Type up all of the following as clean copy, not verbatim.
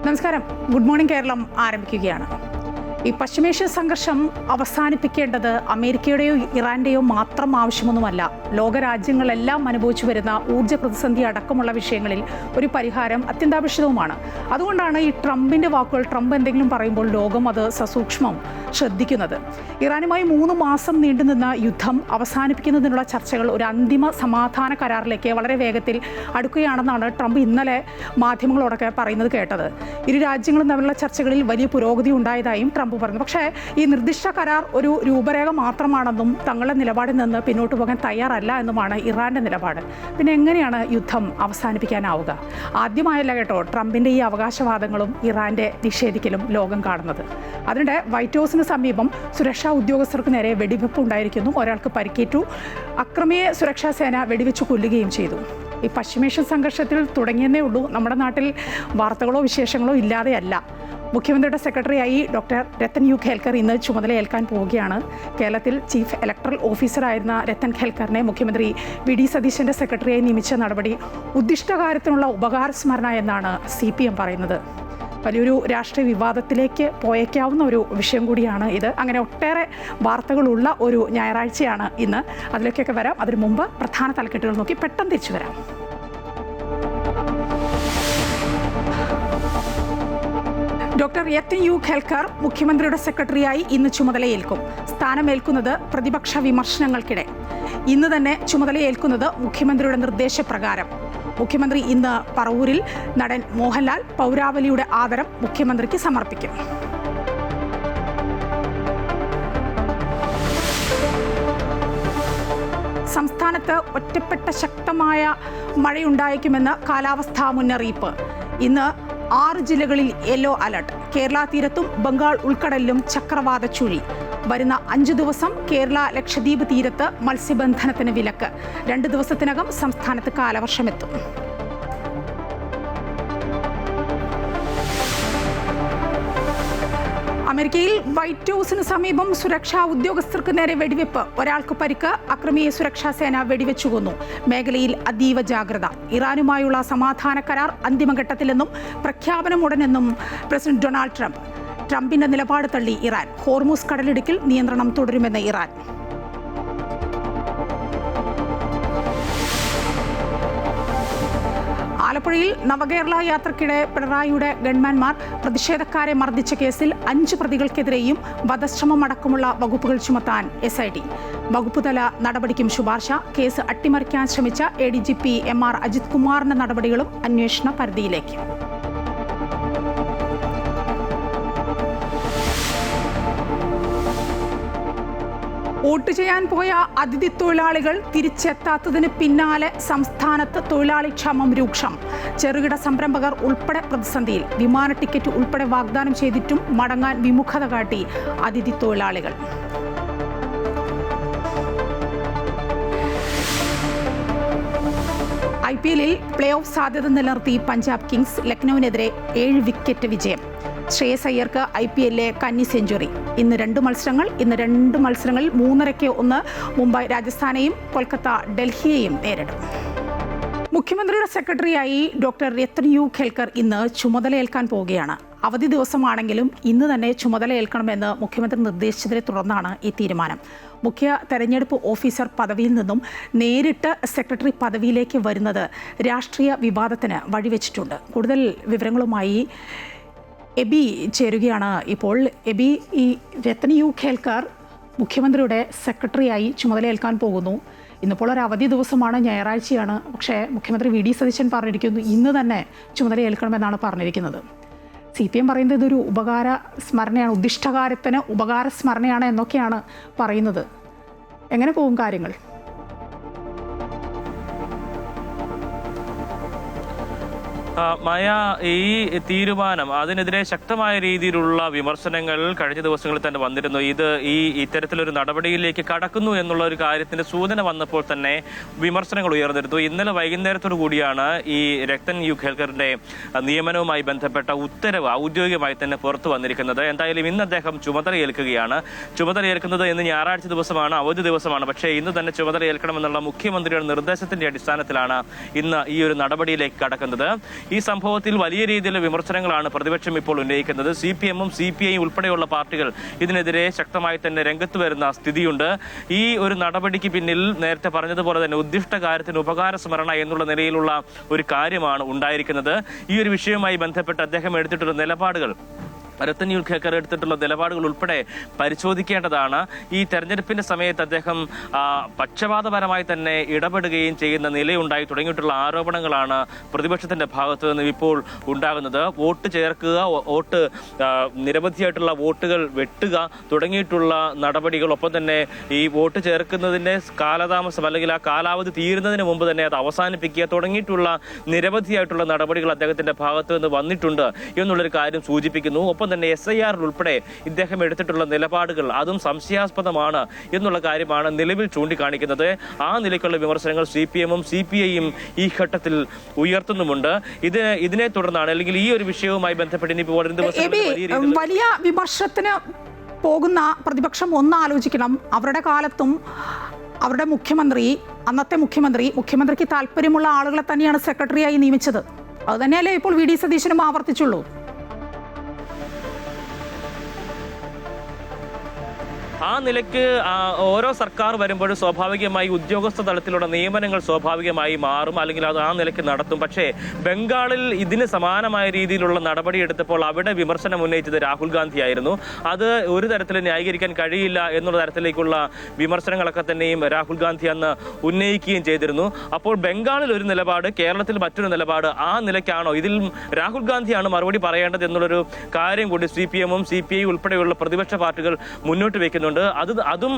നമസ്കാരം. Good morning Keralam ആരംഭിക്കുകയാണ്. ഈ പശ്ചിമേഷ്യൻ സംഘർഷം അവസാനിപ്പിക്കേണ്ടത് അമേരിക്കയുടെയോ ഇറാന്റെയോ മാത്രം ആവശ്യമൊന്നുമല്ല. ലോകരാജ്യങ്ങളെല്ലാം അനുഭവിച്ചു വരുന്ന ഊർജ്ജ പ്രതിസന്ധി അടക്കമുള്ള വിഷയങ്ങളിൽ ഒരു പരിഹാരം അത്യന്താപേക്ഷിതവുമാണ്. അതുകൊണ്ടാണ് ഈ ട്രംപിന്റെ വാക്കുകൾ, ട്രംപ് എന്തെങ്കിലും പറയുമ്പോൾ ലോകം അത് സസൂക്ഷ്മം ശ്രദ്ധിക്കുന്നത്. ഇറാനുമായി 3 മാസം നീണ്ടുനിന്ന യുദ്ധം അവസാനിപ്പിക്കുന്നതിനുള്ള ചർച്ചകൾ ഒരു അന്തിമ സമാധാന കരാറിലേക്ക് വളരെ വേഗത്തിൽ അടുക്കുകയാണെന്നാണ് ട്രംപ് ഇന്നലെ മാധ്യമങ്ങളോടൊക്കെ പറയുന്നത് കേട്ടത്. ഇരു രാജ്യങ്ങളും തമ്മിലുള്ള ചർച്ചകളിൽ വലിയ പുരോഗതി ഉണ്ടായതായും ട്രംപ് പറഞ്ഞു. പക്ഷേ ഈ നിർദ്ദിഷ്ട കരാർ ഒരു രൂപരേഖ മാത്രമാണെന്നും തങ്ങളുടെ നിലപാടിൽ നിന്ന് പിന്നോട്ട് പോകാൻ തയ്യാറല്ല എന്നുമാണ് ഇറാന്റെ നിലപാട്. പിന്നെ എങ്ങനെയാണ് യുദ്ധം അവസാനിപ്പിക്കാനാവുക? ആദ്യമായല്ല കേട്ടോ ട്രംപിന്റെ ഈ അവകാശവാദങ്ങളും ഇറാന്റെ നിഷേധിക്കലും ലോകം കാണുന്നത്. അതിനിടെ വൈറ്റ് ഹൗസിന് സമീപം സുരക്ഷാ ഉദ്യോഗസ്ഥർക്ക് നേരെ വെടിവെപ്പ് ഉണ്ടായിരിക്കുന്നു. ഒരാൾക്ക് പരിക്കേറ്റു. അക്രമിയെ സുരക്ഷാ സേന വെടിവെച്ച് കൊല്ലുകയും ചെയ്തു. ഈ പശ്ചിമേഷ്യൻ സംഘർഷത്തിൽ തുടങ്ങിയെന്നേ ഉള്ളൂ. നമ്മുടെ നാട്ടിൽ വാർത്തകളോ വിശേഷങ്ങളോ ഇല്ലാതെയല്ല. മുഖ്യമന്ത്രിയുടെ സെക്രട്ടറിയായി ഡോക്ടർ രത്തൻ യു ഖേൽക്കർ ഇന്ന് ചുമതലയേൽക്കാൻ പോവുകയാണ്. കേരളത്തിൽ ചീഫ് ഇലക്ടറൽ ഓഫീസറായിരുന്ന രത്തൻ ഖേൽക്കറിനെ മുഖ്യമന്ത്രി വി ഡി സതീശൻ്റെ സെക്രട്ടറിയായി നിയമിച്ച നടപടി ഉദ്ദിഷ്ടകാര്യത്തിനുള്ള ഉപകാരസ്മരണ എന്നാണ് CPM പറയുന്നത്. വലിയൊരു രാഷ്ട്രീയ വിവാദത്തിലേക്ക് പോയേക്കാവുന്ന ഒരു വിഷയം കൂടിയാണ് ഇത്. അങ്ങനെ ഒട്ടേറെ വാർത്തകളുള്ള ഒരു ഞായറാഴ്ചയാണ് ഇന്ന്. അതിലേക്കൊക്കെ വരാം. അതിനു മുമ്പ് പ്രധാന തലക്കെട്ടുകൾ നോക്കി പെട്ടെന്ന് തിരിച്ചു വരാം. ഡോക്ടർ രത്തൻ യു ഖേൽക്കർ മുഖ്യമന്ത്രിയുടെ സെക്രട്ടറിയായി ഇന്ന് ചുമതലയേൽക്കും. സ്ഥാനമേൽക്കുന്നത് പ്രതിപക്ഷ വിമർശനങ്ങൾക്കിടെ. ഇന്ന് തന്നെ ചുമതലയേൽക്കുന്നത് മുഖ്യമന്ത്രിയുടെ നിർദ്ദേശപ്രകാരം. മുഖ്യമന്ത്രി ഇന്ന് പറവൂരിൽ നടൻ മോഹൻലാൽ പൗരാവലിയുടെ ആദരം മുഖ്യമന്ത്രിക്ക് സമർപ്പിക്കും. സംസ്ഥാനത്ത് ഒറ്റപ്പെട്ട ശക്തമായ മഴയുണ്ടായേക്കുമെന്ന് കാലാവസ്ഥാ മുന്നറിയിപ്പ്. ഇന്ന് 6 ജില്ലകളിൽ യെല്ലോ അലർട്ട്. കേരള തീരത്തും ബംഗാൾ ഉൾക്കടലിലും ചക്രവാത ചുഴി. വരുന്ന 5 ദിവസം കേരള ലക്ഷദ്വീപ് തീരത്ത് മത്സ്യബന്ധനത്തിന് വിലക്ക്. 2 ദിവസത്തിനകം സംസ്ഥാനത്ത് കാലവർഷമെത്തും. അമേരിക്കയിൽ വൈറ്റ് ഹൗസിന് സമീപം സുരക്ഷാ ഉദ്യോഗസ്ഥർക്ക് നേരെ വെടിവെപ്പ്. ഒരാൾക്ക് പരിക്ക്. അക്രമിയെ സുരക്ഷാ സേന വെടിവെച്ചു കൊന്നു. മേഖലയിൽ അതീവ ജാഗ്രത. ഇറാനുമായുള്ള സമാധാന കരാർ അന്തിമഘട്ടത്തിലെന്നും പ്രഖ്യാപനം ഉടനെന്നും പ്രസിഡന്റ് ഡൊണാൾഡ് ട്രംപ്. ട്രംപിന്റെ നിലപാട് തള്ളി ഇറാൻ. ഹോർമൂസ് കടലിടുക്കിൽ നിയന്ത്രണം തുടരുമെന്ന് ഇറാൻ. ആലപ്പുഴയിൽ നവകേരള യാത്രയ്ക്കിടെ പിണറായിയുടെ ഗൺമാൻമാർ പ്രതിഷേധക്കാരെ മർദ്ദിച്ച കേസിൽ 5 പ്രതികൾക്കെതിരെയും വധശ്രമം അടക്കമുള്ള വകുപ്പുകൾ ചുമത്താൻ SIT. വകുപ്പുതല നടപടിക്കും ശുപാർശ. കേസ് അട്ടിമറിക്കാൻ ശ്രമിച്ച ADGP MR അജിത് കുമാറിന്റെ നടപടികളും അന്വേഷണ പരിധിയിലേക്ക്. വോട്ട് ചെയ്യാൻ പോയ അതിഥി തൊഴിലാളികൾ തിരിച്ചെത്താത്തതിന് പിന്നാലെ സംസ്ഥാനത്ത് തൊഴിലാളി ക്ഷാമം രൂക്ഷം. ചെറുകിട സംരംഭകർ ഉൾപ്പെടെ പ്രതിസന്ധിയിൽ. വിമാന ടിക്കറ്റ് ഉൾപ്പെടെ വാഗ്ദാനം ചെയ്തിട്ടും മടങ്ങാൻ വിമുഖത കാട്ടി അതിഥി തൊഴിലാളികൾ. IPLൽ പ്ലേ ഓഫ് സാധ്യത നിലനിർത്തി പഞ്ചാബ് കിങ്സ്. ലക്നൌവിനെതിരെ 7 വിക്കറ്റ് വിജയം. ശ്രേയസ് അയ്യർക്ക് IPLലെ കന്നി സെഞ്ചുറി. ഇന്ന് 2 മത്സരങ്ങൾ. 2 മത്സരങ്ങളിൽ 3:30 മുംബൈ രാജസ്ഥാനെയും കൊൽക്കത്ത ഡൽഹിയെയും നേരിടും. മുഖ്യമന്ത്രിയുടെ സെക്രട്ടറിയായി ഡോക്ടർ രത്തൻ യു ഖേൽക്കർ ഇന്ന് ചുമതലയേൽക്കാൻ പോവുകയാണ്. അവധി ദിവസമാണെങ്കിലും ഇന്ന് തന്നെ ചുമതലയേൽക്കണമെന്ന് മുഖ്യമന്ത്രി നിർദ്ദേശിച്ചതിനെ തുടർന്നാണ് ഈ തീരുമാനം. മുഖ്യ തെരഞ്ഞെടുപ്പ് ഓഫീസർ പദവിയിൽ നിന്നും നേരിട്ട് സെക്രട്ടറി പദവിയിലേക്ക് വരുന്നത് രാഷ്ട്രീയ വിവാദത്തിന് വഴിവെച്ചിട്ടുണ്ട്. കൂടുതൽ വിവരങ്ങളുമായി എബി ചേരുകയാണ് ഇപ്പോൾ. എബി, ഈ രത്തൻ യു ഖേൽക്കർ മുഖ്യമന്ത്രിയുടെ സെക്രട്ടറിയായി ചുമതലയേൽക്കാൻ പോകുന്നു. ഇന്നിപ്പോൾ ഒരു അവധി ദിവസമാണ്, ഞായറാഴ്ചയാണ്. പക്ഷേ മുഖ്യമന്ത്രി വി ഡി സതീശൻ പറഞ്ഞിരിക്കുന്നു ഇന്ന് തന്നെ ചുമതലയേൽക്കണമെന്നാണ് പറഞ്ഞിരിക്കുന്നത്. CPM പറയുന്നത് ഇതൊരു ഉപകാര സ്മരണയാണ്, ഉദ്ദിഷ്ടകാര്യത്തിന് ഉപകാര സ്മരണയാണ് എന്നൊക്കെയാണ് പറയുന്നത്. എങ്ങനെ പോകും കാര്യങ്ങൾ? മായ, ഈ തീരുമാനം അതിനെതിരെ ശക്തമായ രീതിയിലുള്ള വിമർശനങ്ങൾ കഴിഞ്ഞ ദിവസങ്ങളിൽ തന്നെ വന്നിരുന്നു. ഇത്തരത്തിലൊരു നടപടിയിലേക്ക് കടക്കുന്നു എന്നുള്ള ഒരു കാര്യത്തിന്റെ സൂചന വന്നപ്പോൾ തന്നെ വിമർശനങ്ങൾ ഉയർന്നിരുന്നു. ഇന്നലെ വൈകുന്നേരത്തോടു കൂടിയാണ് ഈ രത്തൻ യു ഖേൽക്കറിന്റെ നിയമനവുമായി ബന്ധപ്പെട്ട ഉത്തരവ് ഔദ്യോഗികമായി തന്നെ പുറത്തു വന്നിരിക്കുന്നത്. എന്തായാലും ഇന്ന് അദ്ദേഹം ചുമതലയേൽക്കുകയാണ്. ചുമതലയേൽക്കുന്നത് ഇന്ന് ഞായറാഴ്ച ദിവസമാണ്, അവധി ദിവസമാണ്. പക്ഷേ ഇന്ന് തന്നെ ചുമതലയേൽക്കണമെന്നുള്ള മുഖ്യമന്ത്രിയുടെ നിർദ്ദേശത്തിന്റെ അടിസ്ഥാനത്തിലാണ് ഇന്ന് ഈ ഒരു നടപടിയിലേക്ക് കടക്കുന്നത്. ഈ സംഭവത്തിൽ വലിയ രീതിയിലുള്ള വിമർശനങ്ങളാണ് പ്രതിപക്ഷം ഇപ്പോൾ ഉന്നയിക്കുന്നത്. CPM-ഉം CPI ഉൾപ്പെടെയുള്ള പാർട്ടികൾ ഇതിനെതിരെ ശക്തമായി തന്നെ രംഗത്ത് വരുന്ന സ്ഥിതിയുണ്ട്. ഈ ഒരു നടപടിക്ക് പിന്നിൽ നേരത്തെ പറഞ്ഞതുപോലെ തന്നെ ഉദ്ദിഷ്ട കാര്യത്തിന് ഉപകാരസ്മരണ എന്നുള്ള നിലയിലുള്ള ഒരു കാര്യമാണ് ഉണ്ടായിരിക്കുന്നത്. ഈ ഒരു വിഷയവുമായി ബന്ധപ്പെട്ട് അദ്ദേഹം എടുത്തിട്ടുള്ള നിലപാടുകൾ, രത്തൻ ഖേൽക്കർ എടുത്തിട്ടുള്ള നിലപാടുകൾ ഉൾപ്പെടെ പരിശോധിക്കേണ്ടതാണ്. ഈ തെരഞ്ഞെടുപ്പിന്റെ സമയത്ത് അദ്ദേഹം പക്ഷപാതപരമായി തന്നെ ഇടപെടുകയും ചെയ്യുന്ന നിലയുണ്ടായി തുടങ്ങിയിട്ടുള്ള ആരോപണങ്ങളാണ് പ്രതിപക്ഷത്തിന്റെ ഭാഗത്തു നിന്ന് ഇപ്പോൾ ഉണ്ടാകുന്നത്. വോട്ട് ചേർക്കുക, വോട്ട് നിരവധിയായിട്ടുള്ള വോട്ടുകൾ വെട്ടുക തുടങ്ങിയിട്ടുള്ള നടപടികൾ, ഒപ്പം തന്നെ ഈ വോട്ട് ചേർക്കുന്നതിന്റെ കാലതാമസം അല്ലെങ്കിൽ ആ കാലാവധി തീരുന്നതിന് മുമ്പ് തന്നെ അത് അവസാനിപ്പിക്കുക തുടങ്ങിയിട്ടുള്ള നിരവധിയായിട്ടുള്ള നടപടികൾ അദ്ദേഹത്തിന്റെ ഭാഗത്തു നിന്ന് വന്നിട്ടുണ്ട് എന്നുള്ളൊരു കാര്യം സൂചിപ്പിക്കുന്നു. ഒപ്പം തന്നെ SIR ഉൾപ്പെടെ ഇദ്ദേഹം എടുത്തിട്ടുള്ള നിലപാടുകൾ അതും സംശയാസ്പദമാണ് എന്നുള്ള കാര്യമാണ് നിലവിൽ ചൂണ്ടിക്കാണിക്കുന്നത്. ആ നിലയ്ക്കുള്ള വിമർശനങ്ങൾ CPM-ഉം CPI-യും ഈ ഘട്ടത്തിൽ ഉയർത്തുന്നുമുണ്ട്. ഇതിനെ തുടർന്നാണ്, അല്ലെങ്കിൽ ഈ ഒരു വിഷയവുമായി ബന്ധപ്പെട്ട് ഇനി വരും ദിവസങ്ങളിൽ വലിയ വിമർശനത്തിന് പോകുന്ന പ്രതിപക്ഷം ഒന്ന് ആലോചിക്കണം. അവരുടെ കാലത്തും അവരുടെ മുഖ്യമന്ത്രി, അന്നത്തെ മുഖ്യമന്ത്രിക്ക് താല്പര്യമുള്ള ആളുകളെ തന്നെയാണ് സെക്രട്ടറിയായി നിയമിച്ചത്. അത് തന്നെയല്ലേ ഇപ്പോൾ VD സതീശനും ആവർത്തിച്ചുള്ളൂ. ആ നിലയ്ക്ക് ഓരോ സർക്കാർ വരുമ്പോഴും സ്വാഭാവികമായി ഉദ്യോഗസ്ഥ തലത്തിലുള്ള നിയമനങ്ങൾ സ്വാഭാവികമായി മാറും, അല്ലെങ്കിൽ അത് ആ നിലയ്ക്ക് നടത്തും. പക്ഷേ ബംഗാളിൽ ഇതിന് സമാനമായ രീതിയിലുള്ള നടപടി എടുത്തപ്പോൾ അവിടെ വിമർശനം ഉന്നയിച്ചത് രാഹുൽ ഗാന്ധി ആയിരുന്നു. അത് ഒരു തരത്തിൽ ന്യായീകരിക്കാൻ കഴിയില്ല എന്നുള്ള തരത്തിലേക്കുള്ള വിമർശനങ്ങളൊക്കെ തന്നെയും രാഹുൽ ഗാന്ധി അന്ന് ഉന്നയിക്കുകയും ചെയ്തിരുന്നു. അപ്പോൾ ബംഗാളിൽ ഒരു നിലപാട്, കേരളത്തിൽ മറ്റൊരു നിലപാട്, ആ നിലയ്ക്കാണോ ഇതിൽ രാഹുൽ ഗാന്ധിയാണ് മറുപടി പറയേണ്ടത് എന്നുള്ളൊരു കാര്യം കൂടി CPM-ഉം CPI ഉൾപ്പെടെയുള്ള പ്രതിപക്ഷ പാർട്ടികൾ മുന്നോട്ട് വയ്ക്കുന്നുണ്ട്. അതും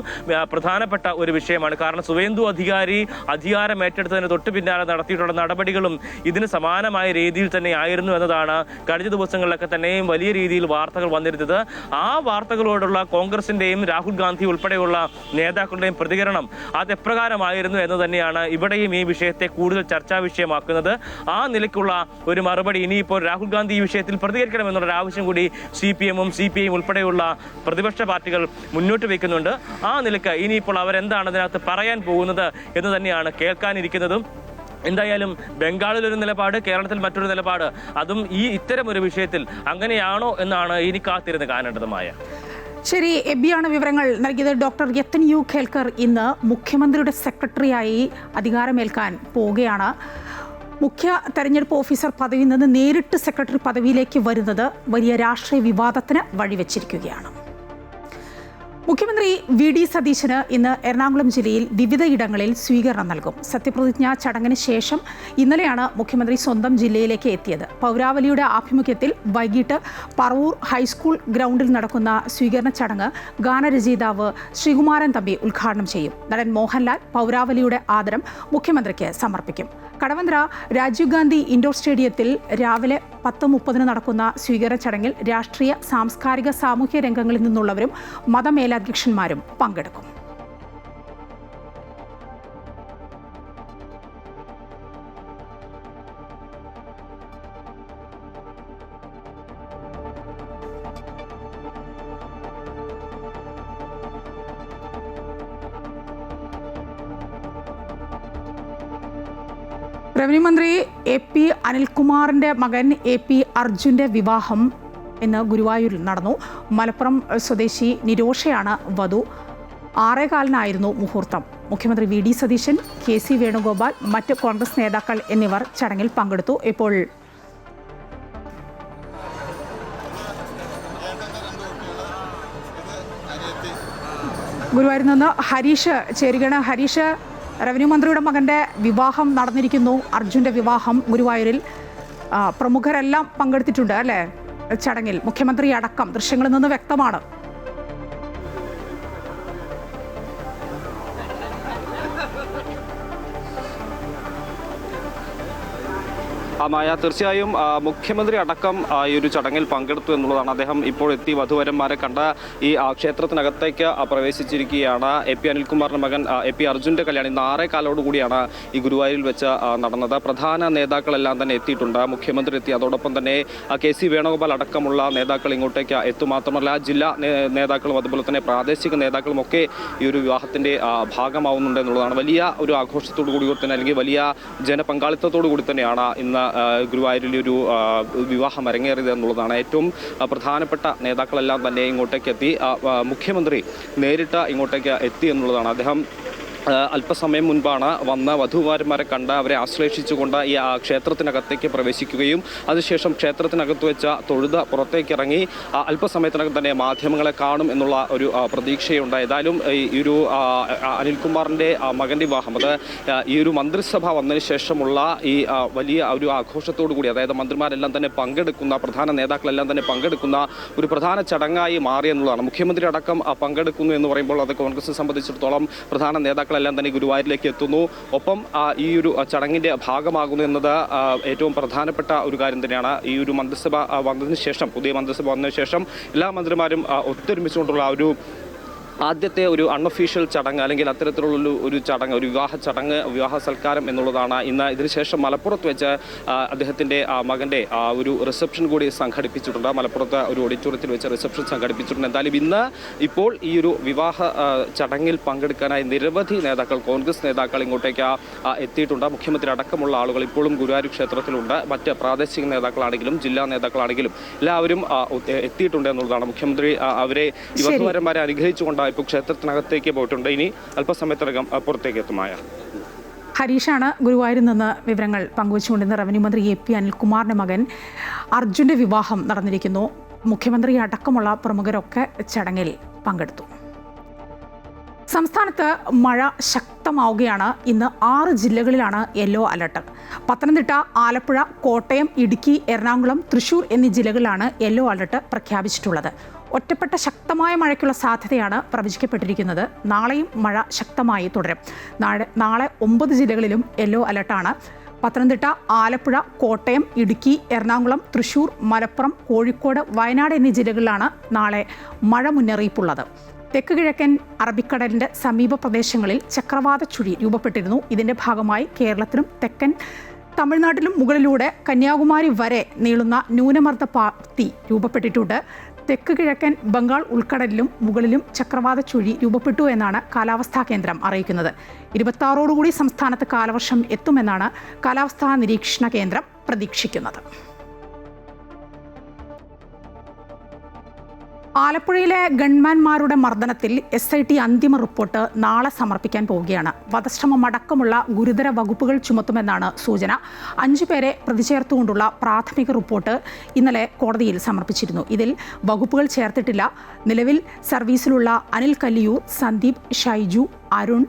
പ്രധാനപ്പെട്ട ഒരു വിഷയമാണ്. കാരണം സുവേന്ദു അധികാരി അധികാരം ഏറ്റെടുത്തതിന് തൊട്ട് പിന്നാലെ നടത്തിയിട്ടുള്ള നടപടികളും ഇതിന് സമാനമായ രീതിയിൽ തന്നെ ആയിരുന്നു എന്നതാണ് കഴിഞ്ഞ ദിവസങ്ങളിലൊക്കെ തന്നെയും വലിയ രീതിയിൽ വാർത്തകൾ വന്നിരുന്നത്. ആ വാർത്തകളോടുള്ള കോൺഗ്രസിന്റെയും രാഹുൽ ഗാന്ധി ഉൾപ്പെടെയുള്ള നേതാക്കളുടെയും പ്രതികരണം അത് എപ്രകാരമായിരുന്നു എന്ന് തന്നെയാണ് ഇവിടെയും ഈ വിഷയത്തെ കൂടുതൽ ചർച്ചാ വിഷയമാക്കുന്നത്. ആ നിലയ്ക്കുള്ള ഒരു മറുപടി ഇനിയിപ്പോൾ രാഹുൽ ഗാന്ധി ഈ വിഷയത്തിൽ പ്രതികരിക്കണമെന്നുള്ള ആവശ്യം കൂടി CPM-ഉം CPI-യും ഉൾപ്പെടെയുള്ള പ്രതിപക്ഷ പാർട്ടികൾ മുന്നോട്ട് വയ്ക്കുന്നുണ്ട്. ആ നിലയ്ക്ക് ഇനിയിപ്പോൾ അവരെന്താണ് അതിനകത്ത് പറയാൻ പോകുന്നത് എന്ന് തന്നെയാണ് കേൾക്കാനിരിക്കുന്നതും. എന്തായാലും ബംഗാളിൽ ഒരു നിലപാട്, കേരളത്തിൽ മറ്റൊരു നിലപാട്, അതും ഇത്തരം ഒരു വിഷയത്തിൽ അങ്ങനെയാണോ എന്നാണ് ഇനി കാത്തിരുന്ന് കാണേണ്ടതുമായ. ശരി, എബിയാണ് വിവരങ്ങൾ നൽകിയത്. ഡോക്ടർ രത്തൻ ഖേൽക്കർ ഇന്ന് മുഖ്യമന്ത്രിയുടെ സെക്രട്ടറിയായി അധികാരമേൽക്കാൻ പോവുകയാണ്. മുഖ്യ തെരഞ്ഞെടുപ്പ് ഓഫീസർ പദവിയിൽ നിന്ന് നേരിട്ട് സെക്രട്ടറി പദവിയിലേക്ക് വരുന്നത് വലിയ രാഷ്ട്രീയ വിവാദത്തിന് വഴിവെച്ചിരിക്കുകയാണ്. മുഖ്യമന്ത്രി VD സതീശന് ഇന്ന് എറണാകുളം ജില്ലയിൽ വിവിധയിടങ്ങളിൽ സ്വീകരണം നൽകും. സത്യപ്രതിജ്ഞാ ചടങ്ങിന് ശേഷം ഇന്നലെയാണ് മുഖ്യമന്ത്രി സ്വന്തം ജില്ലയിലേക്ക് എത്തിയത്. പൗരാവലിയുടെ ആഭിമുഖ്യത്തിൽ വൈകിട്ട് പറവൂർ ഹൈസ്കൂൾ ഗ്രൗണ്ടിൽ നടക്കുന്ന സ്വീകരണ ചടങ്ങ് ഗാനരചയിതാവ് ശ്രീകുമാരൻ തമ്പി ഉദ്ഘാടനം ചെയ്യും. നടൻ മോഹൻലാൽ പൗരാവലിയുടെ ആദരം മുഖ്യമന്ത്രിക്ക് സമർപ്പിക്കും. കടവന്ത്ര രാജീവ് ഗാന്ധി ഇൻഡോർ സ്റ്റേഡിയത്തിൽ രാവിലെ 10:30 നടക്കുന്ന സ്വീകരണ ചടങ്ങിൽ രാഷ്ട്രീയ, സാംസ്കാരിക, സാമൂഹ്യ രംഗങ്ങളിൽ നിന്നുള്ളവരും മതമേലധ്യക്ഷന്മാരും പങ്കെടുക്കും. റവന്യൂ മന്ത്രി AP അനിൽകുമാറിന്റെ മകൻ AP അർജുന്റെ വിവാഹം ഇന്ന് ഗുരുവായൂരിൽ നടന്നു. മലപ്പുറം സ്വദേശി നിരോഷയാണ് വധു. 6:15 മുഹൂർത്തം. മുഖ്യമന്ത്രി VD സതീശൻ, KC വേണുഗോപാൽ, മറ്റ് കോൺഗ്രസ് നേതാക്കൾ എന്നിവർ ചടങ്ങിൽ പങ്കെടുത്തു. ഇപ്പോൾ ഗുരുവായൂരിൽ നിന്ന് ഹരീഷ് ചേരുകയാണ്. ഹരീഷ്, റവന്യൂ മന്ത്രിയുടെ മകന്റെ വിവാഹം നടന്നിരിക്കുന്നു. അർജുന്റെ വിവാഹം ഗുരുവായൂരിൽ. പ്രമുഖരെല്ലാം പങ്കെടുത്തിട്ടുണ്ട് അല്ലേ ചടങ്ങിൽ, മുഖ്യമന്ത്രി അടക്കം. ദൃശ്യങ്ങളിൽ നിന്ന് വ്യക്തമാണ്. മായ, തീർച്ചയായും മുഖ്യമന്ത്രി അടക്കം ഈ ഒരു ചടങ്ങിൽ പങ്കെടുത്തു എന്നുള്ളതാണ്. അദ്ദേഹം ഇപ്പോൾ എത്തി വധുവരന്മാരെ കണ്ട ഈ ക്ഷേത്രത്തിനകത്തേക്ക് പ്രവേശിച്ചിരിക്കുകയാണ്. AP അനിൽകുമാറിന്റെ മകൻ AP അർജുന്റെ കല്യാണം ഇന്ന് 6:15 ഈ ഗുരുവായൂരിൽ വെച്ച് നടന്നത്. പ്രധാന നേതാക്കളെല്ലാം തന്നെ എത്തിയിട്ടുണ്ട്. മുഖ്യമന്ത്രി എത്തി, അതോടൊപ്പം തന്നെ KC വേണുഗോപാൽ അടക്കമുള്ള നേതാക്കൾ ഇങ്ങോട്ടേക്ക് എത്തും. മാത്രമല്ല ജില്ലാ നേതാക്കളും അതുപോലെ തന്നെ പ്രാദേശിക നേതാക്കളും ഒക്കെ ഈ ഒരു വിവാഹത്തിന്റെ ഭാഗമാവുന്നുണ്ട് എന്നുള്ളതാണ്. വലിയ ഒരു ആഘോഷത്തോടു കൂടി തന്നെ, അല്ലെങ്കിൽ വലിയ ജനപങ്കാളിത്തത്തോടു കൂടി തന്നെയാണ് ഇന്ന് ഗുരുവായൂരിലെ ഒരു വിവാഹം അരങ്ങേറിയത് എന്നുള്ളതാണ്. ഏറ്റവും പ്രധാനപ്പെട്ട നേതാക്കളെല്ലാം തന്നെ ഇങ്ങോട്ടേക്ക് എത്തി. മുഖ്യമന്ത്രി നേരിട്ട് ഇങ്ങോട്ടേക്ക് എത്തി എന്നുള്ളതാണ്. അദ്ദേഹം അല്പസമയം മുൻപാണ് വന്ന വധൂവരന്മാരെ കണ്ട് അവരെ ആശ്ലേഷിച്ചുകൊണ്ട് ഈ ക്ഷേത്രത്തിനകത്തേക്ക് പ്രവേശിക്കുകയും അതിനുശേഷം ക്ഷേത്രത്തിനകത്ത് വെച്ച തൊഴുത് പുറത്തേക്ക് ഇറങ്ങി അല്പസമയത്തിനകം തന്നെ മാധ്യമങ്ങളെ കാണും എന്നുള്ള ഒരു പ്രതീക്ഷയുണ്ട്. ഏതായാലും ഈ ഒരു അനിൽകുമാറിൻ്റെ മകൻ്റെ വിവാഹം അത് ഈ ഒരു മന്ത്രിസഭ വന്നതിന് ശേഷമുള്ള ഈ വലിയ ഒരു ആഘോഷത്തോടു കൂടി, അതായത് മന്ത്രിമാരെല്ലാം തന്നെ പങ്കെടുക്കുന്ന, പ്രധാന നേതാക്കളെല്ലാം തന്നെ പങ്കെടുക്കുന്ന ഒരു പ്രധാന ചടങ്ങായി മാറി എന്നുള്ളതാണ്. മുഖ്യമന്ത്രി അടക്കം പങ്കെടുക്കുന്നു എന്ന് പറയുമ്പോൾ അത് കോൺഗ്രസിനെ സംബന്ധിച്ചിടത്തോളം പ്രധാന നേതാക്കൾ എല്ലാം തന്നെ ഗുരുവായൂരിലേക്ക് എത്തുന്നു. ഒപ്പം ഈ ഒരു ചടങ്ങിന്റെ ഭാഗമാകുന്നു എന്നത് ഏറ്റവും പ്രധാനപ്പെട്ട ഒരു കാര്യം തന്നെയാണ്. ഈ ഒരു മന്ത്രിസഭ വന്നതിന് ശേഷം, പുതിയ മന്ത്രിസഭ വന്നതിന് ശേഷം എല്ലാ മന്ത്രിമാരും ഒത്തൊരുമിച്ചുകൊണ്ടുള്ള ഒരു ആദ്യത്തെ ഒരു അൺഒഫീഷ്യൽ ചടങ്ങ് അല്ലെങ്കിൽ അത്തരത്തിലുള്ള ഒരു ചടങ്ങ്, ഒരു വിവാഹ സൽക്കാരം എന്നുള്ളതാണ് ഇന്ന്. ഇതിനുശേഷം മലപ്പുറത്ത് വെച്ച് അദ്ദേഹത്തിൻ്റെ മകൻ്റെ ഒരു റിസപ്ഷൻ കൂടി സംഘടിപ്പിച്ചിട്ടുണ്ട്. മലപ്പുറത്ത് ഒരു ഓഡിറ്റോറിയത്തിൽ വെച്ച് റിസപ്ഷൻ സംഘടിപ്പിച്ചിട്ടുണ്ട്. എന്തായാലും ഇപ്പോൾ ഈ ഒരു വിവാഹ ചടങ്ങിൽ പങ്കെടുക്കാനായി നിരവധി നേതാക്കൾ, കോൺഗ്രസ് നേതാക്കൾ ഇങ്ങോട്ടേക്ക് എത്തിയിട്ടുണ്ട്. മുഖ്യമന്ത്രി അടക്കമുള്ള ആളുകൾ ഇപ്പോഴും ഗുരുവായൂർ ക്ഷേത്രത്തിലുണ്ട്. മറ്റ് പ്രാദേശിക നേതാക്കളാണെങ്കിലും ജില്ലാ നേതാക്കളാണെങ്കിലും എല്ലാവരും എത്തിയിട്ടുണ്ട് എന്നുള്ളതാണ്. മുഖ്യമന്ത്രി അവരെ വധൂവരന്മാരെ അനുഗ്രഹിച്ചുകൊണ്ട് ഇപ്പോൾ ക്ഷേത്രത്തിനകത്തേക്ക് പോയിട്ടുണ്ട്. ഇനി അല്പസമയത്തിനകം പുറത്തേക്ക് എത്തുമായ ഹരീഷാണ് ഗുരുവായൂരിൽ നിന്ന് വിവരങ്ങൾ പങ്കുവച്ചുകൊണ്ടിരുന്ന. റവന്യൂ മന്ത്രി AP അനിൽകുമാറിൻ്റെ മകൻ അർജുൻ്റെ വിവാഹം നടന്നിരിക്കുന്നു. മുഖ്യമന്ത്രി അടക്കമുള്ള പ്രമുഖരൊക്കെ ചടങ്ങിൽ പങ്കെടുത്തു. സംസ്ഥാനത്ത് മഴ ശക്തമാവുകയാണ്. ഇന്ന് 6 ജില്ലകളിലാണ് യെല്ലോ അലർട്ട്. പത്തനംതിട്ട, ആലപ്പുഴ, കോട്ടയം, ഇടുക്കി, എറണാകുളം, തൃശൂർ എന്നീ ജില്ലകളിലാണ് യെല്ലോ അലർട്ട് പ്രഖ്യാപിച്ചിട്ടുള്ളത്. ഒറ്റപ്പെട്ട ശക്തമായ മഴയ്ക്കുള്ള സാധ്യതയാണ് പ്രവചിക്കപ്പെട്ടിരിക്കുന്നത്. നാളെയും മഴ ശക്തമായി തുടരും. നാളെ 9 ജില്ലകളിലും യെല്ലോ അലർട്ടാണ്. പത്തനംതിട്ട, ആലപ്പുഴ, കോട്ടയം, ഇടുക്കി, എറണാകുളം, തൃശൂർ, മലപ്പുറം, കോഴിക്കോട്, വയനാട് എന്നീ ജില്ലകളിലാണ് നാളെ മഴ മുന്നറിയിപ്പുള്ളത്. തെക്ക് കിഴക്കൻ അറബിക്കടലിൻ്റെ സമീപ പ്രദേശങ്ങളിൽ ചക്രവാത ചുഴി രൂപപ്പെട്ടിരുന്നു. ഇതിൻ്റെ ഭാഗമായി കേരളത്തിലും തെക്കൻ തമിഴ്നാട്ടിലും മുകളിലൂടെ കന്യാകുമാരി വരെ നീളുന്ന ന്യൂനമർദ്ദ പാത്തി രൂപപ്പെട്ടിട്ടുണ്ട്. തെക്ക് കിഴക്കൻ ബംഗാൾ ഉൾക്കടലിലും മുകളിലും ചക്രവാത ചുഴി രൂപപ്പെട്ടു എന്നാണ് കാലാവസ്ഥാ കേന്ദ്രം അറിയിക്കുന്നത്. 26ഓടുകൂടി സംസ്ഥാനത്ത് കാലവർഷം എത്തുമെന്നാണ് കാലാവസ്ഥാ നിരീക്ഷണ കേന്ദ്രം പ്രതീക്ഷിക്കുന്നത്. ആലപ്പുഴയിലെ ഗൺമാൻമാരുടെ മർദ്ദനത്തിൽ SIT അന്തിമ റിപ്പോർട്ട് നാളെ സമർപ്പിക്കാൻ പോവുകയാണ്. വധശ്രമമടക്കമുള്ള ഗുരുതര വകുപ്പുകൾ ചുമത്തുമെന്നാണ് സൂചന. 5 പേരെ പ്രതിചേർത്തുകൊണ്ടുള്ള പ്രാഥമിക റിപ്പോർട്ട് ഇന്നലെ കോടതിയിൽ സമർപ്പിച്ചിരുന്നു. ഇതിൽ വകുപ്പുകൾ ചേർത്തിട്ടില്ല. നിലവിൽ സർവീസിലുള്ള അനിൽ കല്ലിയൂർ, സന്ദീപ്, ഷൈജു, അരുൺ,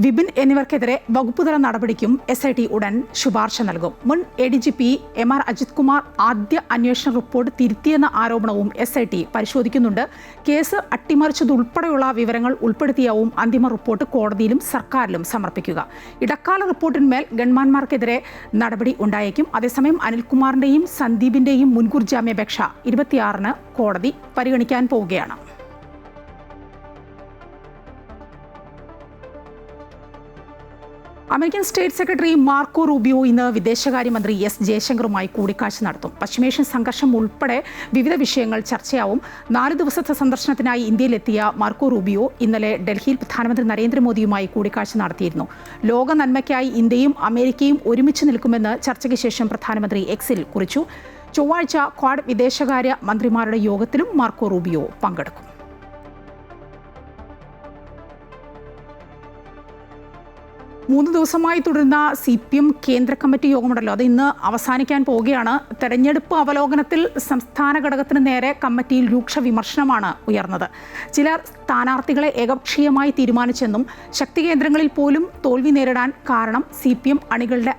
വിപിൻ എന്നിവർക്കെതിരെ വകുപ്പുതല നടപടിക്കും SIT ഉടൻ ശുപാർശ നൽകും. മുൻ ADGP MR അജിത് കുമാർ ആദ്യ അന്വേഷണ റിപ്പോർട്ട് തിരുത്തിയെന്ന ആരോപണവും SIT പരിശോധിക്കുന്നുണ്ട്. കേസ് അട്ടിമറിച്ചതുൾപ്പെടെയുള്ള വിവരങ്ങൾ ഉൾപ്പെടുത്തിയാവും അന്തിമ റിപ്പോർട്ട് കോടതിയിലും സർക്കാരിലും സമർപ്പിക്കുക. ഇടക്കാല റിപ്പോർട്ടിന്മേൽ ഗൺമാൻമാർക്കെതിരെ നടപടി ഉണ്ടായേക്കും. അതേസമയം അനിൽകുമാറിന്റെയും സന്ദീപിന്റെയും മുൻകൂർ ജാമ്യാപേക്ഷ 26-ന് കോടതി പരിഗണിക്കാൻ പോവുകയാണ്. American state secretary Marco Rubio ഇന്ന് വിദേശകാര്യമന്ത്രി S ജയശങ്കറുമായി കൂടിക്കാഴ്ച നടത്തും. പശ്ചിമേഷ്യൻ സംഘർഷം ഉൾപ്പെടെ വിവിധ വിഷയങ്ങൾ ചർച്ചയാവും. 4 ദിവസത്തെ സന്ദർശനത്തിനായി ഇന്ത്യയിലെത്തിയ മാർക്കോ റൂബിയോ ഇന്നലെ ഡൽഹിയിൽ പ്രധാനമന്ത്രി നരേന്ദ്രമോദിയുമായി കൂടിക്കാഴ്ച നടത്തിയിരുന്നു. ലോക നന്മയ്ക്കായി ഇന്ത്യയും അമേരിക്കയും ഒരുമിച്ച് നിൽക്കുമെന്ന് ചർച്ചയ്ക്ക് ശേഷം പ്രധാനമന്ത്രി Xൽ കുറിച്ചു. ചൊവ്വാഴ്ച ക്വാഡ് വിദേശകാര്യ മന്ത്രിമാരുടെ യോഗത്തിലും മാർക്കോ റൂബിയോ പങ്കെടുക്കും. 3 ദിവസമായി തുടരുന്ന CPM കേന്ദ്ര കമ്മിറ്റി യോഗമുണ്ടല്ലോ, അത് ഇന്ന് അവസാനിക്കാൻ പോവുകയാണ്. തെരഞ്ഞെടുപ്പ് അവലോകനത്തിൽ സംസ്ഥാന ഘടകത്തിന് നേരെ കമ്മിറ്റിയിൽ രൂക്ഷ വിമർശനമാണ് ഉയർന്നത്. ചിലർ സ്ഥാനാർത്ഥികളെ ഏകപക്ഷീയമായി തീരുമാനിച്ചെന്നും ശക്തി കേന്ദ്രങ്ങളിൽ പോലും തോൽവി നേരിടാൻ കാരണം CPM അണികളുടെ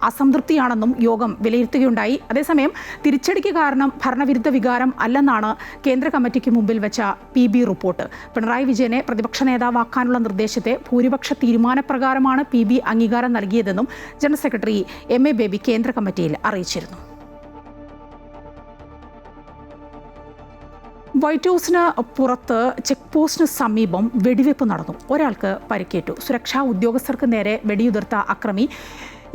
അസംതൃപ്തിയാണെന്നും യോഗം വിലയിരുത്തുകയുണ്ടായി. അതേസമയം തിരിച്ചടിക്ക് കാരണം ഭരണവിരുദ്ധ വികാരം അല്ലെന്നാണ് കേന്ദ്ര കമ്മിറ്റിക്ക് മുമ്പിൽ വെച്ച PB റിപ്പോർട്ട്. പിണറായി വിജയനെ പ്രതിപക്ഷ നേതാവാക്കാനുള്ള നിർദ്ദേശത്തെ ഭൂരിപക്ഷ തീരുമാനപ്രകാരമാണ് PB അംഗീകാരം നൽകിയതെന്നും ജനറൽ സെക്രട്ടറി MA ബേബി കേന്ദ്ര കമ്മിറ്റിയിൽ അറിയിച്ചിരുന്നു. വൈറ്റ് ഹൗസിന് പുറത്ത് ചെക്ക് പോസ്റ്റിന് സമീപം വെടിവെപ്പ് നടന്നു. ഒരാൾക്ക് പരിക്കേറ്റു. സുരക്ഷാ ഉദ്യോഗസ്ഥർക്ക് നേരെ വെടിയുതിർത്ത അക്രമി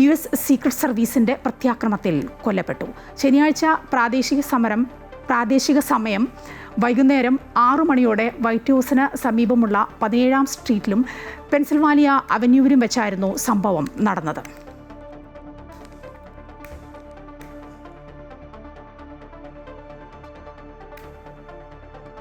US സീക്രട്ട് സർവീസിൻ്റെ പ്രത്യാക്രമണത്തിൽ കൊല്ലപ്പെട്ടു. ശനിയാഴ്ച പ്രാദേശിക സമയം വൈകുന്നേരം 6 മണിയോടെ വൈറ്റ് ഹൗസിന് സമീപമുള്ള 17-ാം സ്ട്രീറ്റിലും പെൻസിൽവാനിയ അവന്യൂവിലും വെച്ചായിരുന്നു സംഭവം നടന്നത്.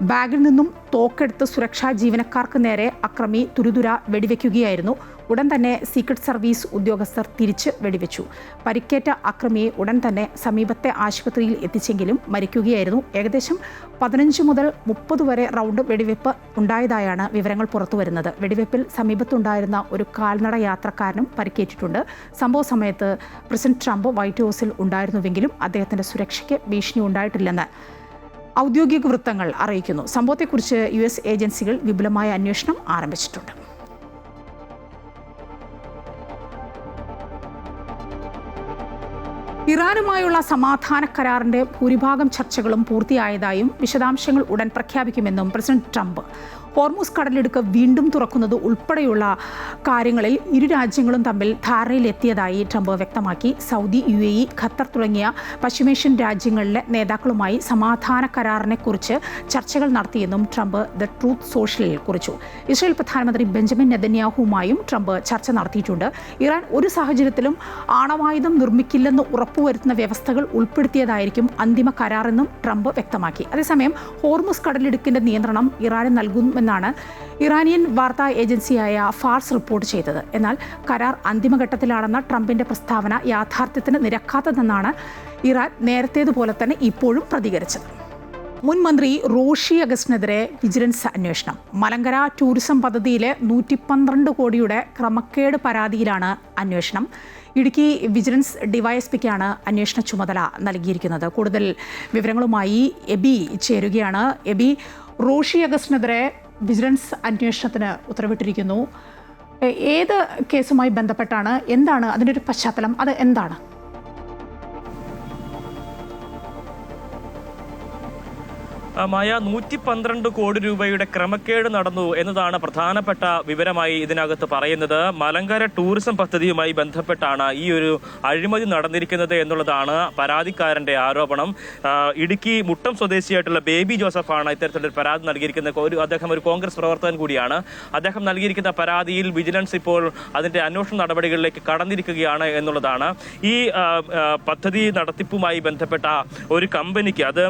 ബാഗിൽ നിന്നും തോക്കെടുത്ത് സുരക്ഷാ ജീവനക്കാർക്ക് നേരെ അക്രമി തുരുതുര വെടിവെക്കുകയായിരുന്നു. ഉടൻ തന്നെ സീക്രട്ട് സർവീസ് ഉദ്യോഗസ്ഥർ തിരിച്ച് വെടിവെച്ചു. പരിക്കേറ്റ അക്രമിയെ ഉടൻ തന്നെ സമീപത്തെ ആശുപത്രിയിൽ എത്തിച്ചെങ്കിലും മരിക്കുകയായിരുന്നു. ഏകദേശം 15 മുതൽ 30 വരെ റൗണ്ട് വെടിവെപ്പ് ഉണ്ടായതായാണ് വിവരങ്ങൾ പുറത്തുവരുന്നത്. വെടിവെപ്പിൽ സമീപത്തുണ്ടായിരുന്ന ഒരു കാൽനട യാത്രക്കാരനും പരിക്കേറ്റിട്ടുണ്ട്. സംഭവ സമയത്ത് പ്രസിഡന്റ് ട്രംപ് വൈറ്റ് ഹൗസിൽ ഉണ്ടായിരുന്നുവെങ്കിലും അദ്ദേഹത്തിന്റെ സുരക്ഷയ്ക്ക് ഭീഷണി ഉണ്ടായിട്ടില്ലെന്ന് ഔദ്യോഗിക വൃത്തങ്ങൾ അറിയിക്കുന്നു. സംഭവത്തെക്കുറിച്ച് US ഏജൻസികൾ വിപുലമായ അന്വേഷണം ആരംഭിച്ചിട്ടുണ്ട്. ഇറാനുമായുള്ള സമാധാന കരാറിന്റെ ഭൂരിഭാഗം ചർച്ചകളും പൂർത്തിയായതായും വിശദാംശങ്ങൾ ഉടൻ പ്രഖ്യാപിക്കുമെന്നും പ്രസിഡന്റ് ട്രംപ്. ഹോർമൂസ് കടലിടുക്ക് വീണ്ടും തുറക്കുന്നത് ഉൾപ്പെടെയുള്ള കാര്യങ്ങളിൽ ഇരു രാജ്യങ്ങളും തമ്മിൽ ധാരണയിലെത്തിയതായി ട്രംപ് വ്യക്തമാക്കി. സൗദി, UAE, ഖത്തർ തുടങ്ങിയ പശ്ചിമേഷ്യൻ രാജ്യങ്ങളിലെ നേതാക്കളുമായി സമാധാന കരാറിനെക്കുറിച്ച് ചർച്ചകൾ നടത്തിയെന്നും ട്രംപ് ദ ട്രൂത്ത് സോഷ്യലിൽ കുറിച്ചു. ഇസ്രായേൽ പ്രധാനമന്ത്രി ബെഞ്ചമിൻ നെതന്യാഹുവുമായും ട്രംപ് ചർച്ച നടത്തിയിട്ടുണ്ട്. ഇറാൻ ഒരു സാഹചര്യത്തിലും ആണവായുധം നിർമ്മിക്കില്ലെന്ന് ഉറപ്പുവരുത്തുന്ന വ്യവസ്ഥകൾ ഉൾപ്പെടുത്തിയതായിരിക്കും അന്തിമ കരാറെന്നും ട്രംപ് വ്യക്തമാക്കി. അതേസമയം ഹോർമൂസ് കടലിടുക്കിന്റെ നിയന്ത്രണം ഇറാന് നൽകുമെന്നാണ് ഇറാനിയൻ വാർത്താ ഏജൻസിയായ ഫാർസ് റിപ്പോർട്ട് ചെയ്തത്. എന്നാൽ കരാർ അന്തിമഘട്ടത്തിലാണെന്ന ട്രംപിന്റെ പ്രസ്താവന യാഥാർത്ഥ്യത്തിന് നിരക്കാത്തതെന്നാണ് ഇറാൻ നേരത്തേതുപോലെ തന്നെ ഇപ്പോഴും പ്രതികരിച്ചത്. മുൻ മന്ത്രി റോഷി അഗസ്റ്റിനെതിരെ വിജിലൻസ് അന്വേഷണം. മലങ്കര ടൂറിസം പദ്ധതിയിലെ 112 കോടിയുടെ ക്രമക്കേട് പരാതിയിലാണ് അന്വേഷണം. ഇടുക്കി വിജിലൻസ് ഡിവൈഎസ്പിക്കാണ് അന്വേഷണ ചുമതല നൽകിയിരിക്കുന്നത്. കൂടുതൽ വിവരങ്ങളുമായി എബി ചേരുകയാണ്. എബി, റോഷി അഗസ്റ്റിനെതിരെ വിജിലൻസ് അന്വേഷണത്തിന് ഉത്തരവിട്ടിരിക്കുന്നു. ഏത് കേസുമായി ബന്ധപ്പെട്ടാണ്? എന്താണ് അതിൻ്റെ ഒരു പശ്ചാത്തലം? അത് എന്താണ്? മായ 112 കോടി രൂപയുടെ ക്രമക്കേട് നടന്നു എന്നതാണ് പ്രധാനപ്പെട്ട വിവരമായി ഇതിനകത്ത് പറയുന്നത്. മലങ്കര ടൂറിസം പദ്ധതിയുമായി ബന്ധപ്പെട്ടാണ് ഈ ഒരു അഴിമതി നടന്നിരിക്കുന്നത് എന്നുള്ളതാണ് പരാതിക്കാരന്റെ ആരോപണം. ഇടുക്കി മുട്ടം സ്വദേശിയായിട്ടുള്ള ബേബി ജോസഫാണ് ഇത്തരത്തിലൊരു പരാതി നൽകിയിരിക്കുന്നത്. അദ്ദേഹം ഒരു കോൺഗ്രസ് പ്രവർത്തകൻ കൂടിയാണ്. അദ്ദേഹം നൽകിയിരിക്കുന്ന പരാതിയിൽ വിജിലൻസ് ഇപ്പോൾ അതിന്റെ അന്വേഷണ നടപടികളിലേക്ക് കടന്നിരിക്കുകയാണ് എന്നുള്ളതാണ്. ഈ പദ്ധതി നടത്തിപ്പുമായി ബന്ധപ്പെട്ട ഒരു കമ്പനിക്ക്, അത്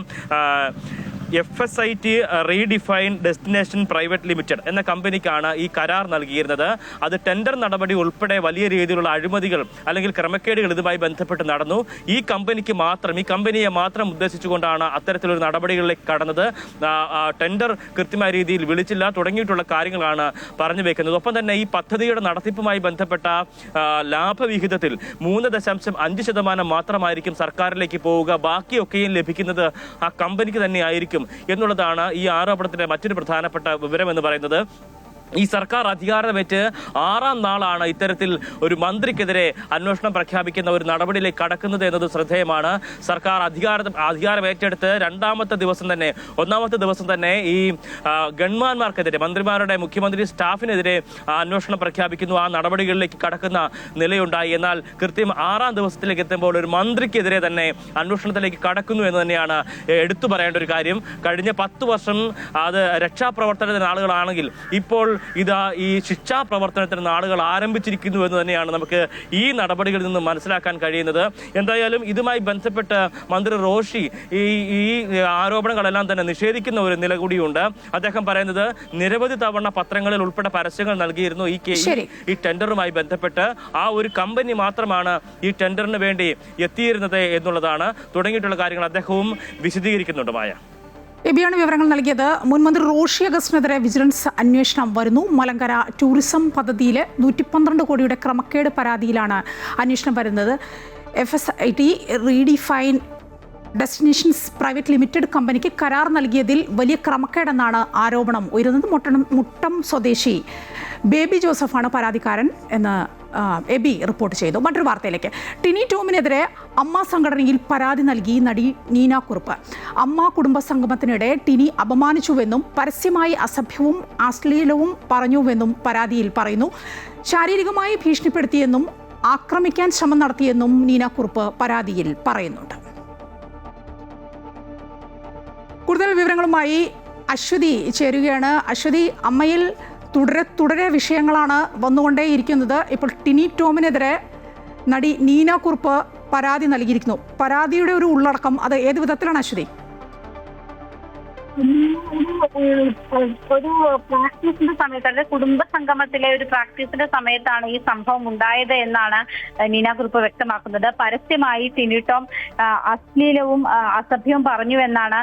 FSIT redefine destination private limited എന്ന കമ്പനിക്കാണ് ഈ കരാർ നൽകിയിരുന്നത്. അത് ടെൻഡർ നടപടി ഉൾപ്പെടെ വലിയ രീതിയിലുള്ള അഴിമതികൾ അല്ലെങ്കിൽ ക്രമക്കേടുകൾ ഇതുമായി ബന്ധപ്പെട്ട് നടന്നു. ഈ കമ്പനിയെ മാത്രം ഉദ്ദേശിച്ചുകൊണ്ടാണ് അത്തരത്തിലൊരു നടപടികളിലേക്ക് കടന്നത്. ടെൻഡർ കൃത്യമായ രീതിയിൽ വിളിച്ചില്ല തുടങ്ങിയിട്ടുള്ള കാര്യങ്ങളാണ് പറഞ്ഞു വെക്കുന്നത്. ഒപ്പം തന്നെ ഈ പദ്ധതിയുടെ നടത്തിപ്പുമായി ബന്ധപ്പെട്ട ലാഭവിഹിതത്തിൽ 3.5% മാത്രമായിരിക്കും സർക്കാരിലേക്ക് പോവുക. ബാക്കിയൊക്കെയും ലഭിക്കുന്നത് ആ കമ്പനിക്ക് തന്നെയായിരിക്കും എന്നുള്ളതാണ് ഈ ആരോപണത്തിന്റെ മറ്റൊരു പ്രധാനപ്പെട്ട വിവരം എന്ന് പറയുന്നത്. ഈ സർക്കാർ അധികാരമേറ്റ് 6ാം നാളാണ് ഇത്തരത്തിൽ ഒരു മന്ത്രിക്കെതിരെ അന്വേഷണം പ്രഖ്യാപിക്കുന്ന ഒരു നടപടിയിലേക്ക് കടക്കുന്നത് എന്നത് ശ്രദ്ധേയമാണ്. സർക്കാർ അധികാരമേറ്റെടുത്ത് 2ാമത്തെ ദിവസം തന്നെ 1ാമത്തെ ദിവസം തന്നെ ഈ ഗൺമാന്മാർക്കെതിരെ, മന്ത്രിമാരുടെ, മുഖ്യമന്ത്രി സ്റ്റാഫിനെതിരെ അന്വേഷണം പ്രഖ്യാപിക്കുന്നു. ആ നടപടികളിലേക്ക് കടക്കുന്ന നിലയുണ്ടായി. എന്നാൽ കൃത്യം 6ാം ദിവസത്തിലേക്ക് എത്തുമ്പോൾ ഒരു മന്ത്രിക്കെതിരെ തന്നെ അന്വേഷണത്തിലേക്ക് കടക്കുന്നു എന്ന് തന്നെയാണ് എടുത്തു പറയേണ്ട ഒരു കാര്യം. കഴിഞ്ഞ 10 വർഷം അത് രക്ഷാപ്രവർത്തനത്തിന് ആളുകളാണെങ്കിൽ ഇപ്പോൾ ഇതാ ഈ ശിക്ഷാ പ്രവർത്തനത്തിന് നാളുകൾ ആരംഭിച്ചിരിക്കുന്നു എന്ന് തന്നെയാണ് നമുക്ക് ഈ നടപടികളിൽ നിന്ന് മനസ്സിലാക്കാൻ കഴിയുന്നത്. എന്തായാലും ഇതുമായി ബന്ധപ്പെട്ട് മന്ത്രി റോഷി ഈ ആരോപണങ്ങളെല്ലാം തന്നെ നിഷേധിക്കുന്ന ഒരു നില കൂടിയുണ്ട്. അദ്ദേഹം പറയുന്നത് നിരവധി തവണ പത്രങ്ങളിൽ ഉൾപ്പെടെ പരസ്യങ്ങൾ നൽകിയിരുന്നു ഈ ടെൻഡറുമായി ബന്ധപ്പെട്ട്. ആ ഒരു കമ്പനി മാത്രമാണ് ഈ ടെൻഡറിന് വേണ്ടി എത്തിയിരുന്നത് എന്നുള്ളതാണ്. തുടങ്ങിയിട്ടുള്ള കാര്യങ്ങൾ അദ്ദേഹവും വിശദീകരിക്കുന്നുണ്ട്. മായ എബിയാണ് വിവരങ്ങൾ നൽകിയത്. മുൻ മന്ത്രി റോഷി അഗസ്റ്റിനെതിരെ വിജിലൻസ് അന്വേഷണം വരുന്നു. മലങ്കര ടൂറിസം പദ്ധതിയിലെ 112 കോടിയുടെ ക്രമക്കേട് പരാതിയിലാണ് അന്വേഷണം വരുന്നത്. FSIT redefine destinations private limited കമ്പനിക്ക് കരാർ നൽകിയതിൽ വലിയ ക്രമക്കേടെന്നാണ് ആരോപണം ഉയരുന്നത്. മുട്ടം സ്വദേശി ബേബി ജോസഫാണ് പരാതിക്കാരൻ എന്ന് എബി റിപ്പോർട്ട് ചെയ്തു. മറ്റൊരു വാർത്തയിലേക്ക്. ടിനി ടോമിനെതിരെ അമ്മ സംഘടനയിൽ പരാതി നൽകി നടി നീന കുറുപ്പ്. അമ്മ കുടുംബ സംഗമത്തിനിടെ ടിനി അപമാനിച്ചുവെന്നും പരസ്യമായി അസഭ്യവും അശ്ലീലവും പറഞ്ഞുവെന്നും പരാതിയിൽ പറയുന്നു. ശാരീരികമായി ഭീഷണിപ്പെടുത്തിയെന്നും ആക്രമിക്കാൻ ശ്രമം നടത്തിയെന്നും നീന കുറുപ്പ് പരാതിയിൽ പറയുന്നുണ്ട്. കൂടുതൽ വിവരങ്ങളുമായി അശ്വതി ചേരുകയാണ്. അശ്വതി, അമ്മയിൽ തുടരെ വിഷയങ്ങളാണ് വന്നുകൊണ്ടേയിരിക്കുന്നത്. ഇപ്പോൾ ടിനി ടോമിനെതിരെ നടി നീന കുറുപ്പ് പരാതി നൽകിയിരിക്കുന്നു. പരാതിയുടെ ഒരു ഉള്ളടക്കം അത് ഏത് വിധത്തിലാണ് അശ്വതി? ഒരു പ്രാക്ടീസിന്റെ സമയത്ത്, അതായത് കുടുംബ സംഗമത്തിലെ ഒരു പ്രാക്ടീസിന്റെ സമയത്താണ് ഈ സംഭവം ഉണ്ടായത് എന്നാണ് നീന കുറുപ്പ് വ്യക്തമാക്കുന്നത്. പരസ്യമായി ടിനി ടോം അശ്ലീലവും അസഭ്യവും പറഞ്ഞു എന്നാണ്,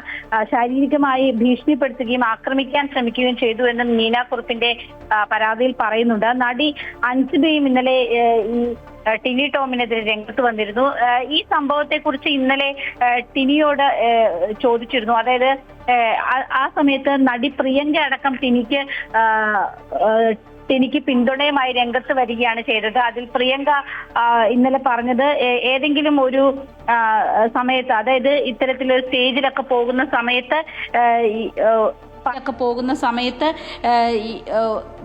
ശാരീരികമായി ഭീഷണിപ്പെടുത്തുകയും ആക്രമിക്കാൻ ശ്രമിക്കുകയും ചെയ്തു എന്നും നീന കുറുപ്പിന്റെ പരാതിയിൽ പറയുന്നുണ്ട്. നടി അൻസിബയും ഇന്നലെ ഈ ടിനി ടോമിനെതിരെ രംഗത്ത് വന്നിരുന്നു. ഈ സംഭവത്തെ കുറിച്ച് ഇന്നലെ ടിനിയോട് ചോദിച്ചിരുന്നു. അതായത് ആ സമയത്ത് നടി പ്രിയങ്ക അടക്കം ടിനിക്ക് പിന്തുണയുമായി രംഗത്ത് വരികയാണ് ചെയ്തത്. അതിൽ പ്രിയങ്ക ഇന്നലെ പറഞ്ഞത്, ഏതെങ്കിലും ഒരു സമയത്ത്, അതായത് ഇത്തരത്തിലൊരു സ്റ്റേജിലൊക്കെ പോകുന്ന സമയത്ത്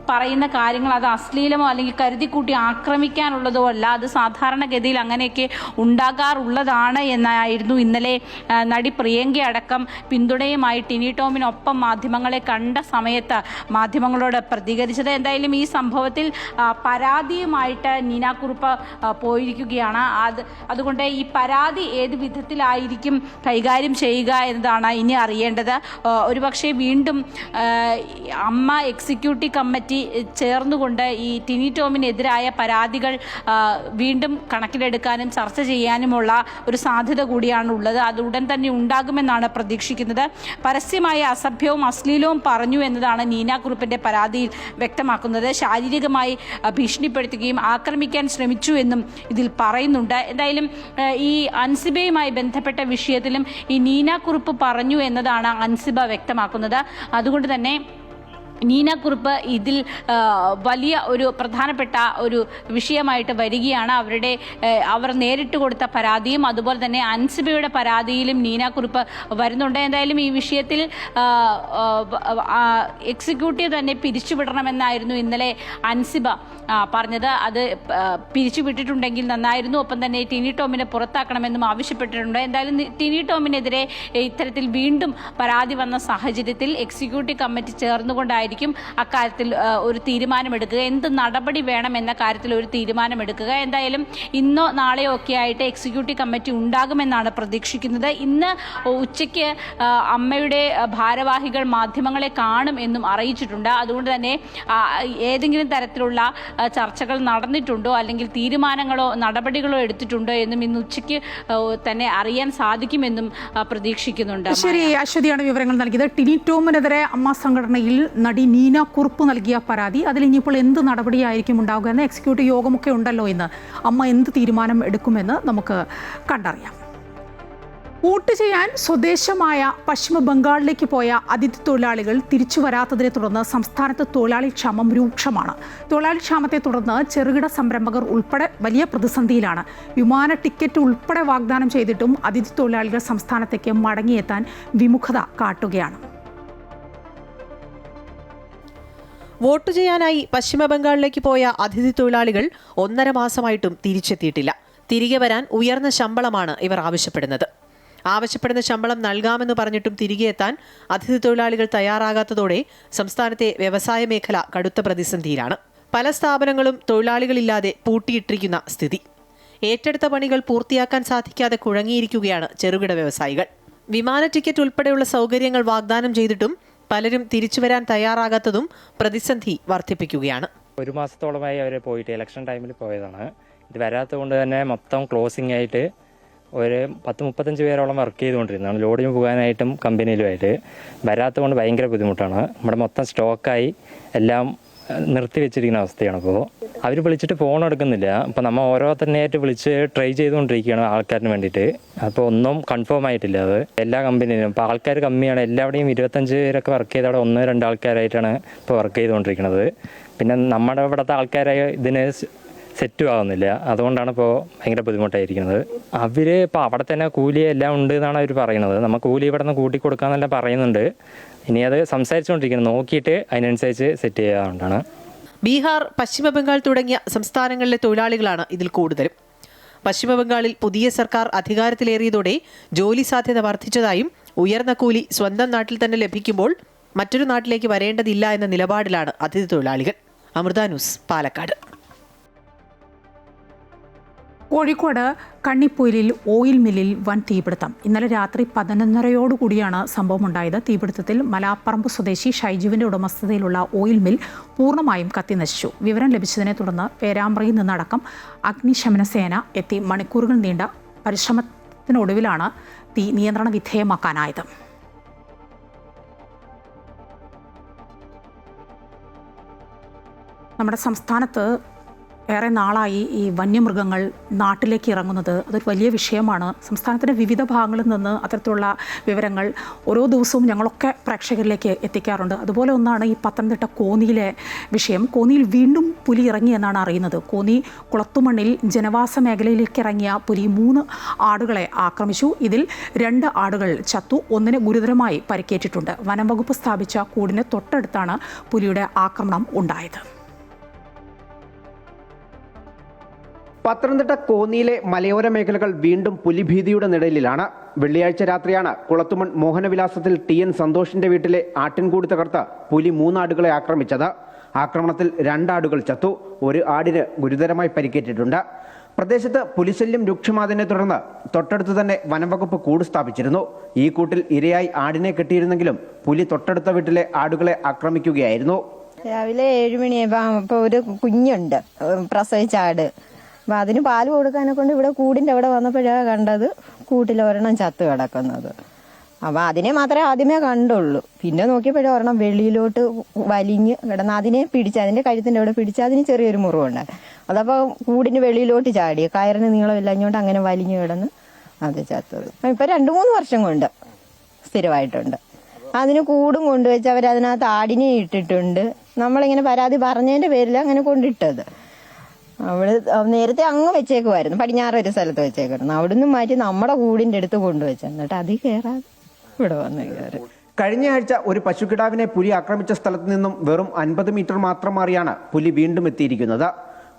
പറയുന്ന കാര്യങ്ങൾ അത് അശ്ലീലമോ അല്ലെങ്കിൽ കരുതിക്കൂട്ടി ആക്രമിക്കാനുള്ളതോ അല്ല, അത് സാധാരണഗതിയിൽ അങ്ങനെയൊക്കെ ഉണ്ടാകാറുള്ളതാണ് എന്നായിരുന്നു ഇന്നലെ നടി പ്രിയങ്ക അടക്കം പിന്തുണയുമായി ടിനി ടോമിനൊപ്പം മാധ്യമങ്ങളെ കണ്ട സമയത്ത് മാധ്യമങ്ങളോട് പ്രതികരിച്ചത്. എന്തായാലും ഈ സംഭവത്തിൽ പരാതിയുമായിട്ട് നീന കുറുപ്പ് പോയിരിക്കുകയാണ്. അതുകൊണ്ട് ഈ പരാതി ഏത് വിധത്തിലായിരിക്കും കൈകാര്യം ചെയ്യുക എന്നതാണ് ഇനി അറിയേണ്ടത്. ഒരുപക്ഷെ വീണ്ടും അമ്മ എക്സിക്യൂട്ടീവ് കമ്മിറ്റി ചേർന്നുകൊണ്ട് ഈ ടിനി ടോമിനെതിരായ പരാതികൾ വീണ്ടും കണക്കിലെടുക്കാനും ചർച്ച ചെയ്യാനുമുള്ള ഒരു സാധ്യത കൂടിയാണ് ഉള്ളത്. അത് ഉടൻ തന്നെ ഉണ്ടാകുമെന്നാണ് പ്രതീക്ഷിക്കുന്നത്. പരസ്യമായ അസഭ്യവും അശ്ലീലവും പറഞ്ഞു എന്നതാണ് നീന കുറുപ്പിന്റെ പരാതിയിൽ വ്യക്തമാക്കുന്നത്. ശാരീരികമായി ഭീഷണിപ്പെടുത്തുകയും ആക്രമിക്കാൻ ശ്രമിച്ചു എന്നും ഇതിൽ പറയുന്നുണ്ട്. എന്തായാലും ഈ അൻസിബയുമായി ബന്ധപ്പെട്ട വിഷയത്തിലും ഈ നീന കുറുപ്പ് പറഞ്ഞു എന്നതാണ് അൻസിബ വ്യക്തമാക്കുന്നത്. അതുകൊണ്ട് തന്നെ നീന കുറുപ്പ് ഇതിൽ വലിയ ഒരു പ്രധാനപ്പെട്ട ഒരു വിഷയമായിട്ട് വരികയാണ്. അവർ നേരിട്ട് കൊടുത്ത പരാതിയും അതുപോലെ തന്നെ അൻസിബയുടെ പരാതിയിലും നീന കുറുപ്പ് വരുന്നുണ്ട്. എന്തായാലും ഈ വിഷയത്തിൽ എക്സിക്യൂട്ടീവ് തന്നെ പിരിച്ചുവിടണമെന്നായിരുന്നു ഇന്നലെ അൻസിബ പറഞ്ഞത്. അത് പിരിച്ചുവിട്ടിട്ടുണ്ടെങ്കിൽ നന്നായിരുന്നു. ഒപ്പം തന്നെ ടിനി ടോമിനെ പുറത്താക്കണമെന്നും ആവശ്യപ്പെട്ടിട്ടുണ്ട്. എന്തായാലും ടിനി ടോമിനെതിരെ ഇത്തരത്തിൽ വീണ്ടും പരാതി വന്ന സാഹചര്യത്തിൽ എക്സിക്യൂട്ടീവ് കമ്മിറ്റി ചേർന്നുകൊണ്ടായിരിക്കും അക്കാര്യത്തിൽ ഒരു തീരുമാനമെടുക്കുക, എന്ത് നടപടി വേണം എന്ന കാര്യത്തിൽ ഒരു തീരുമാനമെടുക്കുക. എന്തായാലും ഇന്നോ നാളെയോ ഒക്കെ ആയിട്ട് എക്സിക്യൂട്ടീവ് കമ്മിറ്റി ഉണ്ടാകുമെന്നാണ് പ്രതീക്ഷിക്കുന്നത്. ഇന്ന് ഉച്ചയ്ക്ക് അമ്മയുടെ ഭാരവാഹികൾ മാധ്യമങ്ങളെ കാണും എന്നും അറിയിച്ചിട്ടുണ്ട്. അതുകൊണ്ട് തന്നെ ഏതെങ്കിലും തരത്തിലുള്ള ചർച്ചകൾ നടന്നിട്ടുണ്ടോ അല്ലെങ്കിൽ തീരുമാനങ്ങളോ നടപടികളോ എടുത്തിട്ടുണ്ടോ എന്നും ഇന്ന് ഉച്ചയ്ക്ക് തന്നെ അറിയാൻ സാധിക്കുമെന്നും പ്രതീക്ഷിക്കുന്നുണ്ട്. ശരി, അശ്വതിയാണ് വിവരങ്ങൾ നൽകിയത്. ടിനി ടോമിനെതിരെ അമ്മ സംഘടനയിൽ നടി നീന കുറുപ്പ് നൽകിയ പരാതി, അതിൽ ഇനിയിപ്പോൾ എന്ത് നടപടിയായിരിക്കും ഉണ്ടാവുക എന്ന്, എക്സിക്യൂട്ടീവ് യോഗമൊക്കെ ഉണ്ടല്ലോ ഇന്ന്, അമ്മ എന്ത് തീരുമാനം എടുക്കുമെന്ന് നമുക്ക് കണ്ടറിയാം. വോട്ട് ചെയ്യാൻ സ്വദേശമായ പശ്ചിമ ബംഗാളിലേക്ക് പോയ അതിഥി തൊഴിലാളികൾ തിരിച്ചു വരാത്തതിനെ തുടർന്ന് സംസ്ഥാനത്ത് തൊഴിലാളി ക്ഷാമം രൂക്ഷമാണ്. തൊഴിലാളി ക്ഷാമത്തെ തുടർന്ന് ചെറുകിട സംരംഭകർ ഉൾപ്പെടെ വലിയ പ്രതിസന്ധിയിലാണ്. വിമാന ടിക്കറ്റ് ഉൾപ്പെടെ വാഗ്ദാനം ചെയ്തിട്ടും അതിഥി തൊഴിലാളികൾ സംസ്ഥാനത്തേക്ക് മടങ്ങിയെത്താൻ വിമുഖത കാട്ടുകയാണ്. വോട്ട് ചെയ്യാനായി പശ്ചിമ ബംഗാളിലേക്ക് പോയ അതിഥി തൊഴിലാളികൾ 1.5 മാസമായിട്ടും തിരിച്ചെത്തിയിട്ടില്ല. തിരികെ വരാൻ ഉയർന്ന ശമ്പളമാണ് ഇവർ ആവശ്യപ്പെടുന്നത്. ആവശ്യപ്പെടുന്ന ശമ്പളം നൽകാമെന്ന് പറഞ്ഞിട്ടും തിരികെ എത്താൻ അതിഥി തൊഴിലാളികൾ തയ്യാറാകാത്തതോടെ സംസ്ഥാനത്തെ വ്യവസായ മേഖല കടുത്ത പ്രതിസന്ധിയിലാണ്. പല സ്ഥാപനങ്ങളും തൊഴിലാളികളില്ലാതെ പൂട്ടിയിട്ടിരിക്കുന്ന സ്ഥിതി. ഏറ്റെടുത്ത പണികൾ പൂർത്തിയാക്കാൻ സാധിക്കാതെ കുഴങ്ങിയിരിക്കുകയാണ് ചെറുകിട വ്യവസായികൾ. വിമാന ടിക്കറ്റ് ഉൾപ്പെടെയുള്ള സൗകര്യങ്ങൾ വാഗ്ദാനം ചെയ്തിട്ടും പലരും തിരിച്ചു വരാൻ തയ്യാറാകാത്തതും പ്രതിസന്ധി വർദ്ധിപ്പിക്കുകയാണ്. 1 മാസത്തോളമായി അവർ പോയിട്ട് ഇലക്ഷൻ ടൈമിൽ പോയതാണ്. ഇത് വരാത്തത് കൊണ്ട് തന്നെ മൊത്തം ക്ലോസിംഗ് ആയിട്ട് ഒരു 10-35 പേരോളം വർക്ക് ചെയ്തുകൊണ്ടിരുന്നതാണ്, ലോഡിന് പോകാനായിട്ടും കമ്പനിയിലുമായിട്ട്. വരാത്തത് കൊണ്ട് ഭയങ്കര ബുദ്ധിമുട്ടാണ്. നമ്മുടെ മൊത്തം സ്റ്റോക്കായി എല്ലാം നിർത്തിവെച്ചിരിക്കുന്ന അവസ്ഥയാണ്. അപ്പോൾ അവർ വിളിച്ചിട്ട് ഫോൺ എടുക്കുന്നില്ല. അപ്പോൾ നമ്മൾ ഓരോരുത്തരെയായിട്ട് വിളിച്ച് ട്രൈ ചെയ്തുകൊണ്ടിരിക്കുകയാണ് ആൾക്കാരിന് വേണ്ടിയിട്ട്. അപ്പോൾ ഒന്നും കൺഫേം ആയിട്ടില്ല. അത് എല്ലാ കമ്പനിയിലും ഇപ്പോൾ ആൾക്കാർ കമ്മിയാണ്. എല്ലാവിടെയും 25 പേരൊക്കെ വർക്ക് ചെയ്ത് അവിടെ 1-2 ആൾക്കാരായിട്ടാണ് ഇപ്പോൾ വർക്ക് ചെയ്തുകൊണ്ടിരിക്കുന്നത്. പിന്നെ നമ്മുടെ ഇവിടുത്തെ ആൾക്കാരായി ഇതിന് സെറ്റും ആകുന്നില്ല. അതുകൊണ്ടാണ് ഇപ്പോൾ ഭയങ്കര ബുദ്ധിമുട്ടായിരിക്കുന്നത്. അവർ ഇപ്പോൾ അവിടെ തന്നെ കൂലി എല്ലാം ഉണ്ട് എന്നാണ് അവർ പറയുന്നത്. നമ്മൾ കൂലി ഇവിടെ നിന്ന് കൂട്ടി കൊടുക്കാമെന്നെല്ലാം പറയുന്നുണ്ട്. ഇനി അത് സംസാരിച്ചുകൊണ്ടിരിക്കുന്നത്, നോക്കിയിട്ട് അതിനനുസരിച്ച് സെറ്റ് ചെയ്യാറുണ്ടാണ്. ബീഹാർ, പശ്ചിമ ബംഗാൾ തുടങ്ങിയ സംസ്ഥാനങ്ങളിലെ തൊഴിലാളികളാണ് ഇതിൽ കൂടുതലും. പശ്ചിമ ബംഗാളിൽ പുതിയ സർക്കാർ അധികാരത്തിലേറിയതോടെ ജോലി സാധ്യത വർദ്ധിച്ചതായും ഉയർന്ന കൂലി സ്വന്തം നാട്ടിൽ തന്നെ ലഭിക്കുമ്പോൾ മറ്റൊരു നാട്ടിലേക്ക് വരേണ്ടതില്ല എന്ന നിലപാടിലാണ് അതിഥി തൊഴിലാളികൾ. അമൃത ന്യൂസ്, പാലക്കാട്. കോഴിക്കോട് കണ്ണിപ്പൊയിലിൽ ഓയിൽ മില്ലിൽ വൻ തീപിടുത്തം. ഇന്നലെ രാത്രി 11:30 സംഭവം ഉണ്ടായത്. തീപിടുത്തത്തിൽ മലാപ്പറമ്പ് സ്വദേശി ഷൈജുവിന്റെ ഉടമസ്ഥതയിലുള്ള ഓയിൽ മിൽ പൂർണ്ണമായും കത്തിനശിച്ചു. വിവരം ലഭിച്ചതിനെ തുടർന്ന് പേരാമ്പ്രയിൽ നിന്നടക്കം അഗ്നിശമന സേന എത്തി മണിക്കൂറുകൾ നീണ്ട പരിശ്രമത്തിനൊടുവിലാണ് തീ നിയന്ത്രണ വിധേയമാക്കാനായത്. നമ്മുടെ സംസ്ഥാനത്ത് ഏറെ നാളായി ഈ വന്യമൃഗങ്ങൾ നാട്ടിലേക്ക് ഇറങ്ങുന്നത് അതൊരു വലിയ വിഷയമാണ്. സംസ്ഥാനത്തിൻ്റെ വിവിധ ഭാഗങ്ങളിൽ നിന്ന് അത്തരത്തിലുള്ള വിവരങ്ങൾ ഓരോ ദിവസവും ഞങ്ങളൊക്കെ പ്രേക്ഷകരിലേക്ക് എത്തിക്കാറുണ്ട്. അതുപോലെ ഒന്നാണ് ഈ പത്തനംതിട്ട കോന്നിയിലെ വിഷയം. കോന്നിയിൽ വീണ്ടും പുലി ഇറങ്ങി എന്നാണ് അറിയുന്നത്. കോന്നി കുളത്തുമണ്ണിൽ ജനവാസ മേഖലയിലേക്ക് ഇറങ്ങിയ പുലി 3 ആടുകളെ ആക്രമിച്ചു. ഇതിൽ 2 ആടുകൾ ചത്തു, 1 ഗുരുതരമായി പരിക്കേറ്റിട്ടുണ്ട്. വനം വകുപ്പ് സ്ഥാപിച്ച കൂടിന് തൊട്ടടുത്താണ് പുലിയുടെ ആക്രമണം ഉണ്ടായത്. പത്തനംതിട്ട കോന്നിയിലെ മലയോര മേഖലകൾ വീണ്ടും പുലിഭീതിയുടെ നിഴലിലാണ്. വെള്ളിയാഴ്ച രാത്രിയാണ് കുളത്തുമൺ മോഹനവിലാസത്തിൽ TN സന്തോഷിന്റെ വീട്ടിലെ ആട്ടിൻകൂടി തകർത്ത് പുലി 3 ആടുകളെ ആക്രമിച്ചത്. ആക്രമണത്തിൽ 2 ആടുകൾ ചത്തു, 1 ആടിന് ഗുരുതരമായി പരിക്കേറ്റിട്ടുണ്ട്. പ്രദേശത്ത് പുലിശല്യം രൂക്ഷമായതിനെ തുടർന്ന് തൊട്ടടുത്ത് തന്നെ വനംവകുപ്പ് കൂട് സ്ഥാപിച്ചിരുന്നു. ഈ കൂട്ടിൽ ഇരയായി ആടിനെ കെട്ടിയിരുന്നെങ്കിലും പുലി തൊട്ടടുത്ത വീട്ടിലെ ആടുകളെ ആക്രമിക്കുകയായിരുന്നു. രാവിലെ 7 മണിയായപ്പോൾ ഒരു കുഞ്ഞുണ്ട്, പ്രസവിച്ച ആട്. അപ്പം അതിന് പാല് കൊടുക്കാനെ കൊണ്ട് ഇവിടെ കൂടിൻ്റെ അവിടെ വന്നപ്പോഴാണ് കണ്ടത് കൂട്ടിൽ ഒരെണ്ണം ചത്ത് കിടക്കുന്നത്. അപ്പം അതിനെ മാത്രമേ ആദ്യമേ കണ്ടുള്ളൂ. പിന്നെ നോക്കിയപ്പോഴും ഒരെണ്ണം വെളിയിലോട്ട് വലിഞ്ഞ് കിടന്ന് അതിനെ പിടിച്ച് അതിൻ്റെ കഴുത്തിൻ്റെ അവിടെ പിടിച്ച് അതിന് ചെറിയൊരു മുറിവുണ്ട്. അതപ്പോൾ കൂടിന് വെളിയിലോട്ട് ചാടി, കയറിന് നീളമില്ലഞ്ഞോണ്ട് അങ്ങനെ വലിഞ്ഞു കിടന്ന് അത് ചത്തത്. ഇപ്പം 2-3 വർഷം കൊണ്ട് സ്ഥിരമായിട്ടുണ്ട്. അതിന് കൂടും കൊണ്ടുവച്ച് അവരതിനകത്ത് ആടിനെ ഇട്ടിട്ടുണ്ട്. നമ്മളിങ്ങനെ പരാതി പറഞ്ഞതിൻ്റെ പേരിൽ അങ്ങനെ കൊണ്ടിട്ടത്. അവിടെ നേരത്തെ അങ്ങ് വെച്ചേക്കുമായിരുന്നു, പടിഞ്ഞാറ് ഒരു സ്ഥലത്ത് വെച്ചേക്കായിരുന്നു. അവിടുന്ന് മാറ്റി നമ്മുടെ കൂടിൻ്റെ അടുത്ത് കൊണ്ടുവച്ചു. എന്നിട്ട് അതിൽ കയറാതെ ഇവിടെ വന്ന് കയറി. കഴിഞ്ഞ ആഴ്ച ഒരു പശുക്കിടാവിനെ പുലി ആക്രമിച്ച സ്ഥലത്ത് നിന്നും വെറും 50 മീറ്റർ മാത്രം മാറിയാണ് പുലി വീണ്ടും എത്തിയിരിക്കുന്നത്.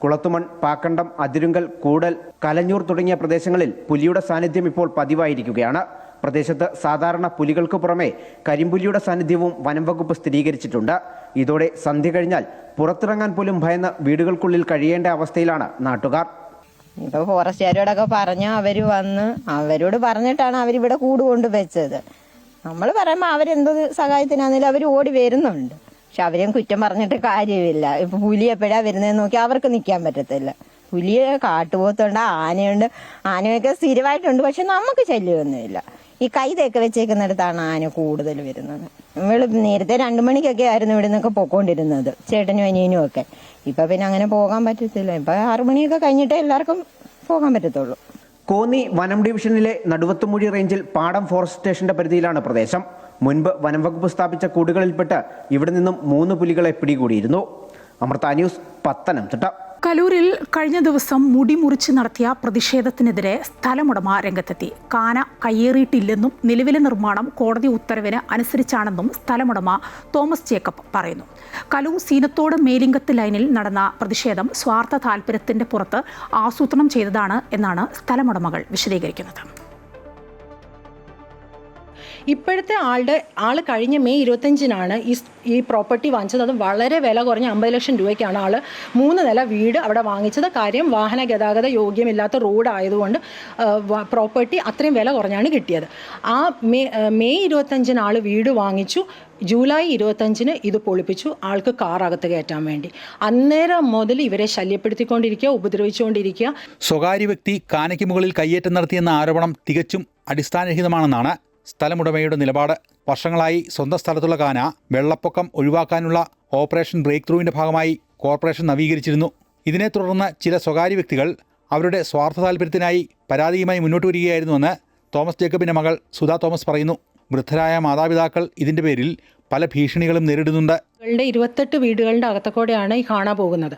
കുളത്തുമൺ, പാക്കണ്ടം, അതിരുങ്കൽ, കൂടൽ, കലഞ്ഞൂർ തുടങ്ങിയ പ്രദേശങ്ങളിൽ പുലിയുടെ സാന്നിധ്യം ഇപ്പോൾ പതിവായിരിക്കുകയാണ്. പ്രദേശത്ത് സാധാരണ പുലികൾക്ക് പുറമെ കരിമ്പുലിയുടെ സാന്നിധ്യവും വനംവകുപ്പ് സ്ഥിരീകരിച്ചിട്ടുണ്ട്. ഇതോടെ സന്ധ്യ കഴിഞ്ഞാൽ പുറത്തിറങ്ങാൻ പോലും ഭയന്ന് വീടുകൾക്കുള്ളിൽ കഴിയേണ്ട അവസ്ഥയിലാണ് നാട്ടുകാർ. ഇപ്പോൾ ഫോറസ്റ്റുകാരോടൊക്കെ പറഞ്ഞ് അവർ വന്ന് അവരോട് പറഞ്ഞിട്ടാണ് അവരിവിടെ കൂട് കൊണ്ട് വെച്ചത്. നമ്മൾ പറയുമ്പോൾ അവരെന്തോ സഹായത്തിനാണെങ്കിലും അവർ ഓടി വരുന്നുണ്ട്. പക്ഷെ അവരെയും കുറ്റം പറഞ്ഞിട്ട് കാര്യമില്ല. ഇപ്പൊ പുലി എപ്പോഴാണ് വരുന്നതെന്ന് നോക്കി അവർക്ക് നിൽക്കാൻ പറ്റത്തില്ല. പുലിയെ കാട്ടുപോത്തുണ്ട്, ആനയുണ്ട്. ആനയൊക്കെ സ്ഥിരമായിട്ടുണ്ട്, പക്ഷെ നമുക്ക് ശല്യമൊന്നുമില്ല. ഈ കൈതൊക്കെ വെച്ചേക്കുന്നിടത്താണ് ആന കൂടുതൽ വരുന്നത്. നമ്മൾ നേരത്തെ 2 മണിക്കൊക്കെ ആയിരുന്നു ഇവിടെ നിന്നൊക്കെ പോയിക്കൊണ്ടിരുന്നത്, ചേട്ടനും അനിയനും ഒക്കെ. ഇപ്പൊ പിന്നെ അങ്ങനെ പോകാൻ പറ്റത്തില്ല. ഇപ്പൊ 6 മണിയൊക്കെ കഴിഞ്ഞിട്ടേ എല്ലാവർക്കും പോകാൻ പറ്റത്തുള്ളൂ. കോന്നി വനം ഡിവിഷനിലെ നടുവത്തുമൂഴി റേഞ്ചിൽ പാടം ഫോറസ്റ്റ് സ്റ്റേഷന്റെ പരിധിയിലാണ് പ്രദേശം. മുൻപ് വനംവകുപ്പ് സ്ഥാപിച്ച കൂടുകളിൽപ്പെട്ട് ഇവിടെ നിന്നും 3 പുലികളെ പിടികൂടിയിരുന്നു. അമൃത ന്യൂസ്, പത്തനംതിട്ട. കലൂരിൽ കഴിഞ്ഞ ദിവസം മുടി മുറിച്ച് നടത്തിയ പ്രതിഷേധത്തിനെതിരെ സ്ഥലമുടമ രംഗത്തെത്തി. കാന കയ്യേറിയിട്ടില്ലെന്നും നിലവിലെ നിർമ്മാണം കോടതി ഉത്തരവിന് അനുസരിച്ചാണെന്നും സ്ഥലമുടമ തോമസ് ജേക്കബ് പറയുന്നു. കലൂർ സീനത്തോട് മേലിങ്കത്ത് ലൈനിൽ നടന്ന പ്രതിഷേധം സ്വാർത്ഥ താൽപര്യത്തിന്റെ പുറത്ത് ആസൂത്രണം ചെയ്തതാണ് എന്നാണ് സ്ഥലമുടമകൾ വിശദീകരിക്കുന്നത്. ഇപ്പോഴത്തെ ആള് കഴിഞ്ഞ മെയ് 25-നാണ് ഈ പ്രോപ്പർട്ടി വാങ്ങിച്ചത്. അത് വളരെ വില കുറഞ്ഞ 50 ലക്ഷം രൂപയ്ക്കാണ് ആള് 3 നില വീട് അവിടെ വാങ്ങിച്ചത്. കാര്യം വാഹന ഗതാഗത യോഗ്യമില്ലാത്ത റോഡ് ആയതുകൊണ്ട് പ്രോപ്പർട്ടി അത്രയും വില കുറഞ്ഞാണ് കിട്ടിയത്. ആ മെയ് 25-ന് ആള് വീട് വാങ്ങിച്ചു. ജൂലൈ 25-ന് ഇത് പൊളിപ്പിച്ചു, ആൾക്ക് കാറകത്ത് കയറ്റാൻ വേണ്ടി. അന്നേരം മുതൽ ഇവരെ ശല്യപ്പെടുത്തിക്കൊണ്ടിരിക്കുക, ഉപദ്രവിച്ചുകൊണ്ടിരിക്കുക. സ്വകാര്യ വ്യക്തി കാനയ്ക്ക് മുകളിൽ കയ്യേറ്റം നടത്തിയെന്ന ആരോപണം തികച്ചും അടിസ്ഥാനരഹിതമാണെന്നാണ് സ്ഥലമുടമയുടെ നിലപാട്. വർഷങ്ങളായി സ്വന്തം സ്ഥലത്തുള്ള കാന വെള്ളപ്പൊക്കം ഒഴിവാക്കാനുള്ള ഓപ്പറേഷൻ ബ്രേക്ക് ത്രൂവിൻ്റെ ഭാഗമായി കോർപ്പറേഷൻ നവീകരിച്ചിരുന്നു. ഇതിനെ തുടർന്ന് ചില സ്വകാര്യ വ്യക്തികൾ അവരുടെ സ്വാർത്ഥ താൽപര്യത്തിനായി പരാതിയുമായി മുന്നോട്ട് വരികയായിരുന്നുവെന്ന് തോമസ് ജേക്കബിൻ്റെ മകൾ സുധാ തോമസ് പറയുന്നു. വൃദ്ധരായ മാതാപിതാക്കൾ ഇതിൻ്റെ പേരിൽ പല ഭീഷണികളും നേരിടുന്നുണ്ട്. 28 വീടുകളുടെ അകത്തക്കൂടെയാണ് ഈ കാണാൻ പോകുന്നത്.